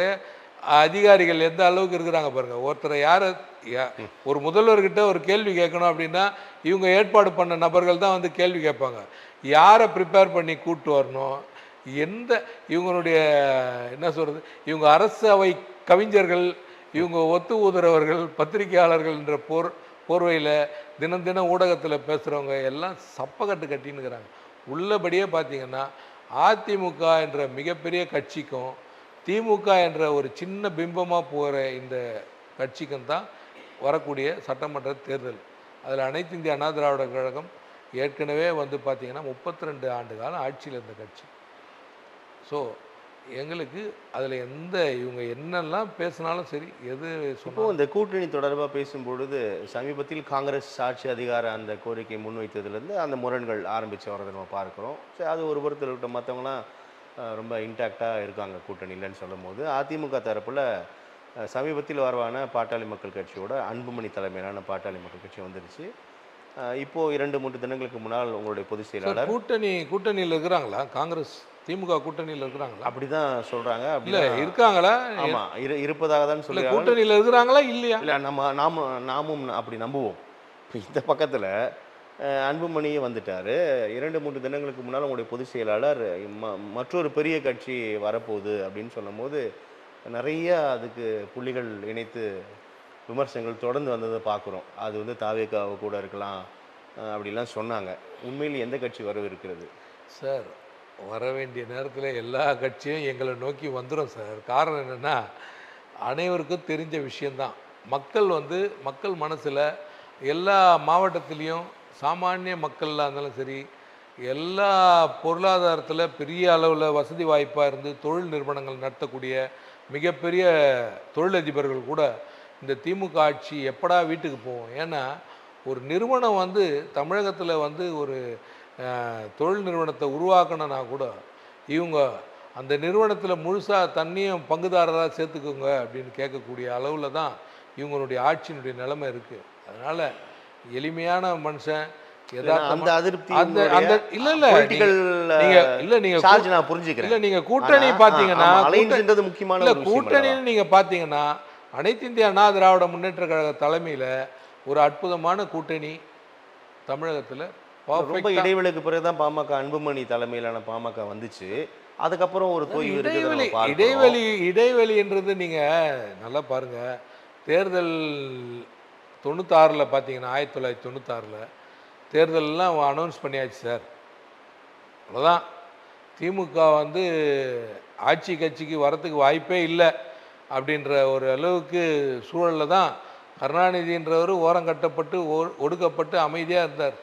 அதிகாரிகள் எந்த அளவுக்கு இருக்கிறாங்க பாருங்கள். ஒருத்தரை ஒரு முதல்வர்கிட்ட ஒரு கேள்வி கேட்கணும் அப்படின்னா இவங்க ஏற்பாடு பண்ண நபர்கள் தான் வந்து கேள்வி கேட்பாங்க. யாரை ப்ரிப்பேர் பண்ணி கூப்பிட்டு வரணும், இவங்களுடைய என்ன சொல்கிறது, இவங்க அரசு அவை கவிஞர்கள், இவங்க ஒத்து ஊதுறவர்கள், பத்திரிகையாளர்கள்ன்ற போர்வையில் தினம் தினம் ஊடகத்தில் பேசுகிறவங்க எல்லாம் சப்பக்கட்டு கட்டின்னுக்கிறாங்க. உள்ளபடியே பார்த்தீங்கன்னா அதிமுக என்ற மிகப்பெரிய கட்சிக்கும் திமுக என்ற ஒரு சின்ன பிம்பமாக போகிற இந்த கட்சிக்கும் தான் வரக்கூடிய சட்டமன்ற தேர்தல். அதில் அனைத்து இந்திய அண்ணா திராவிட கழகம் ஏற்கனவே வந்து பார்த்திங்கன்னா 32 ஆண்டு காலம் ஆட்சியில் இருந்த கட்சி. ஸோ எங்களுக்கு அதில் இவங்க என்னெல்லாம் பேசினாலும் சரி, எது சொன்னோம். இந்த கூட்டணி தொடர்பாக பேசும்பொழுது சமீபத்தில் காங்கிரஸ் ஆட்சி அதிகார அந்த கோரிக்கை முன்வைத்ததுலேருந்து அந்த முரண்கள் ஆரம்பித்து வரதை நம்ம பார்க்குறோம். சரி, அது ஒரு புறத்தில் இருக்க மற்றவங்களாம் ரொம்ப இன்டாக்டாக இருக்காங்க கூட்டணி இல்லைன்னு சொல்லும் போது, அதிமுக தரப்பில் சமீபத்தில் வரவான பாட்டாளி மக்கள் கட்சியோட அன்புமணி தலைமையிலான பாட்டாளி மக்கள் கட்சி வந்துருச்சு. இப்போது 2-3 தினங்களுக்கு முன்னால் உங்களுடைய பொதுச் செயலாளர் கூட்டணியில் இருக்கிறாங்களா? காங்கிரஸ் திமுக கூட்டணியில் இருக்கிறாங்களா? அப்படி தான் சொல்கிறாங்க. இல்லை இருக்காங்களா? ஆமாம், இருப்பதாக தான் சொல்லி கூட்டணியில் இருக்கிறாங்களா இல்லையா? இல்லை, நாமும் அப்படி நம்புவோம். இந்த பக்கத்தில் அன்புமணியே வந்துட்டார். 2-3 தினங்களுக்கு முன்னால் உங்களுடைய பொதுச் செயலாளர் மற்றொரு பெரிய கட்சி வரப்போகுது அப்படின்னு சொல்லும் போது நிறைய அதுக்கு புள்ளிகள் இணைத்து விமர்சனங்கள் தொடர்ந்து வந்ததை பார்க்குறோம். அது வந்து தாவேகாவை கூட இருக்கலாம் அப்படிலாம் சொன்னாங்க. உண்மையில் எந்த கட்சி வரவிருக்கிறது சார்? வர வேண்டிய நேரத்தில் எல்லா கட்சியும் எங்களை நோக்கி வந்துடும் சார். காரணம் என்னென்னா, அனைவருக்கும் தெரிஞ்ச விஷயந்தான். மக்கள் மனசில் எல்லா மாவட்டத்திலையும் சாமானிய மக்களாக இருந்தாலும் சரி, எல்லா பொருளாதாரத்தில் பெரிய அளவில் வசதி வாய்ப்பாக இருந்து தொழில் நிறுவனங்கள் நடத்தக்கூடிய மிகப்பெரிய தொழிலதிபர்கள் கூட இந்த திமுக ஆட்சி எப்படா வீட்டுக்கு போவோம். ஏன்னா ஒரு நிறுவனம் வந்து தமிழகத்தில் வந்து ஒரு தொழில் நிறுவனத்தை உருவாக்கணும்னா கூட இவங்க அந்த நிறுவனத்தில் முழுசாக தண்ணியும் பங்குதாரராக சேர்த்துக்குங்க அப்படின்னு கேட்கக்கூடிய அளவில் தான் இவங்களுடைய ஆட்சியினுடைய நிலைமை இருக்குது. அதனால் எளிமையான மனுஷன் அந்த அதிருப்தி நீங்க கூட்டணி பார்த்தீங்கன்னா கூட்டணின்னு நீங்க பார்த்தீங்கன்னா அனைத்து இந்திய அண்ணா திராவிட முன்னேற்ற கழக தலைமையில் ஒரு அற்புதமான கூட்டணி தமிழகத்தில். ரொம்ப இடைவெளிக்கு பிறகுதான் பாமக அன்புமணி தலைமையிலான பாமக வந்துச்சு. அதுக்கப்புறம் ஒரு இடைவெளின்றது நீங்க நல்லா பாருங்க. தேர்தல் 96 பார்த்தீங்கன்னா 1996 தேர்தலெல்லாம் அனௌன்ஸ் பண்ணியாச்சு சார், அவ்வளோதான். திமுக வந்து ஆட்சி கட்சிக்கு வரத்துக்கு வாய்ப்பே இல்லை அப்படின்ற ஒரு அளவுக்கு சூழலில் தான் கருணாநிதின்றவர் ஓரங்கட்டப்பட்டு ஒடுக்கப்பட்டு அமைதியாக இருந்தார்.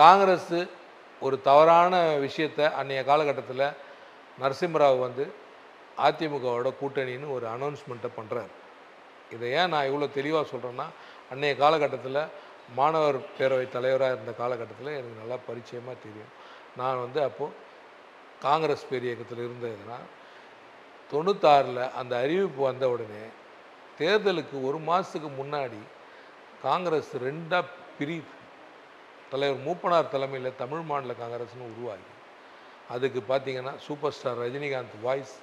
காங்கிரஸ் ஒரு தவறான விஷயத்தை அன்றைய காலகட்டத்தில் நரசிம்மராவ் வந்து அதிமுகவோட கூட்டணின்னு ஒரு அனௌன்ஸ்மெண்ட்டை பண்ணுறாரு. இதை ஏன் நான் இவ்வளோ தெளிவாக சொல்கிறேன்னா, அன்றைய காலகட்டத்தில் மாணவர் பேரவை தலைவராக இருந்த காலகட்டத்தில் எனக்கு நல்லா பரிச்சயமாக தெரியும். நான் வந்து அப்போது காங்கிரஸ் பேர் இயக்கத்தில் இருந்ததுன்னா 96 அந்த அறிவிப்பு வந்த உடனே தேர்தலுக்கு ஒரு மாதத்துக்கு முன்னாடி காங்கிரஸ் 2ஆக பிரியுது. தலைவர் மூப்பனார் தலைமையில் தமிழ் மாநில காங்கிரஸ்னு உருவாகி, அதுக்கு பார்த்திங்கன்னா சூப்பர் ஸ்டார் ரஜினிகாந்த் வாய்ஸ்,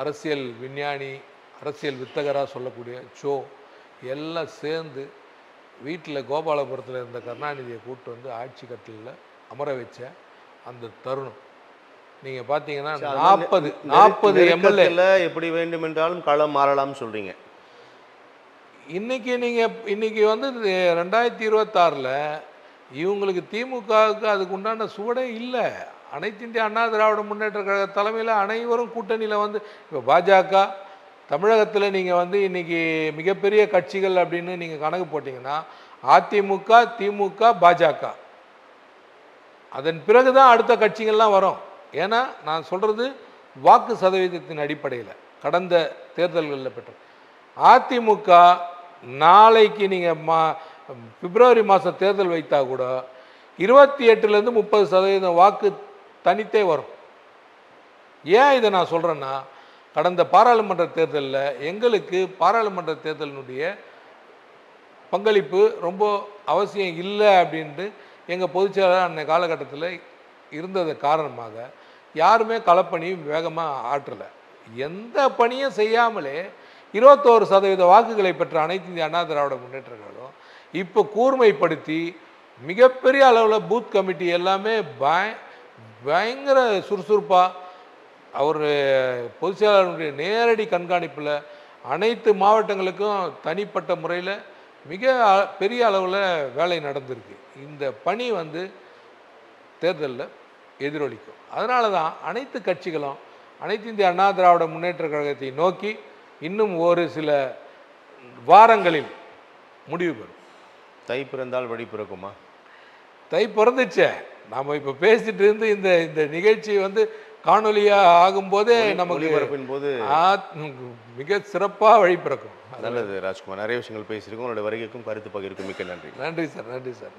அரசியல் விஞ்ஞானி, அரசியல் வித்தகராக சொல்லக்கூடிய ஷோ எல்லாம் சேர்ந்து வீட்டில் கோபாலபுரத்தில் இருந்த கருணாநிதியை கூப்பிட்டு வந்து ஆட்சி கட்டிலில் அமர வச்ச அந்த தருணம் நீங்கள் பார்த்தீங்கன்னா 40 எம்எல்ஏ எப்படி வேண்டுமென்றாலும் களம் மாறலாம் சொல்கிறீங்க. இன்னைக்கு வந்து 2026 இவங்களுக்கு திமுகவுக்கு அதுக்கு உண்டான சுவடே இல்லை. அனைத்து இந்திய அண்ணா திராவிட முன்னேற்ற கழக தலைமையில் அனைவரும் கூட்டணியில் வந்து இப்போ பாஜக தமிழகத்தில் நீங்கள் வந்து இன்றைக்கி மிகப்பெரிய கட்சிகள் அப்படின்னு நீங்கள் கணக்கு போட்டிங்கன்னா அதிமுக, திமுக, பாஜக, அதன் பிறகு தான் அடுத்த கட்சிகள்லாம் வரும். ஏன்னா நான் சொல்கிறது வாக்கு சதவீதத்தின் அடிப்படையில் கடந்த தேர்தல்களில் பெற்ற அதிமுக நாளைக்கு நீங்கள் பிப்ரவரி மாதம் தேர்தல் வைத்தா கூட 28லேருந்து 30% வாக்கு தனித்தே வரும். ஏன் இதை நான் சொல்கிறேன்னா, கடந்த பாராளுமன்ற தேர்தலில் எங்களுக்கு பாராளுமன்ற தேர்தலினுடைய பங்களிப்பு ரொம்ப அவசியம் இல்லை அப்படின்ட்டு எங்கள் பொதுச்செயலாளர் அன்றைய காலகட்டத்தில் இருந்தது காரணமாக யாருமே களப்பணி வேகமாக ஆற்றலை. எந்த பணியும் செய்யாமலே 21% வாக்குகளை பெற்ற அனைத்து இந்திய அண்ணா திராவிட முன்னேற்ற கழகம் இப்போ கூர்மைப்படுத்தி மிகப்பெரிய அளவில் பூத் கமிட்டி எல்லாமே பயங்கர சுறுசுறுப்பாக அவர் பொதுச்செயலாளருடைய நேரடி கண்காணிப்பில் அனைத்து மாவட்டங்களுக்கும் தனிப்பட்ட முறையில் மிக பெரிய அளவில் வேலை நடந்திருக்கு. இந்த பணி வந்து தேர்தலில் எதிரொலிக்கும். அதனால தான் அனைத்து கட்சிகளும் அனைத்து இந்திய அண்ணா திராவிட முன்னேற்ற கழகத்தை நோக்கி இன்னும் ஒரு சில வாரங்களில் முடிவு பெறும். தை பிறந்தால் வழி பிறக்குமா? தை பிறந்துச்சே. நாம் இப்போ பேசிட்டு இருந்து இந்த நிகழ்ச்சி வந்து காணொலியாக ஆகும்போதே நமக்கு பரப்பின் போது மிக சிறப்பாக வழி பிறக்கும். நல்லது ராஜ்குமார், நிறைய விஷயங்கள் பேசியிருக்கோம். உங்களுடைய வருகைக்கும் கருத்து பகிர்வுக்கும் மிக்க நன்றி. நன்றி சார், நன்றி சார்.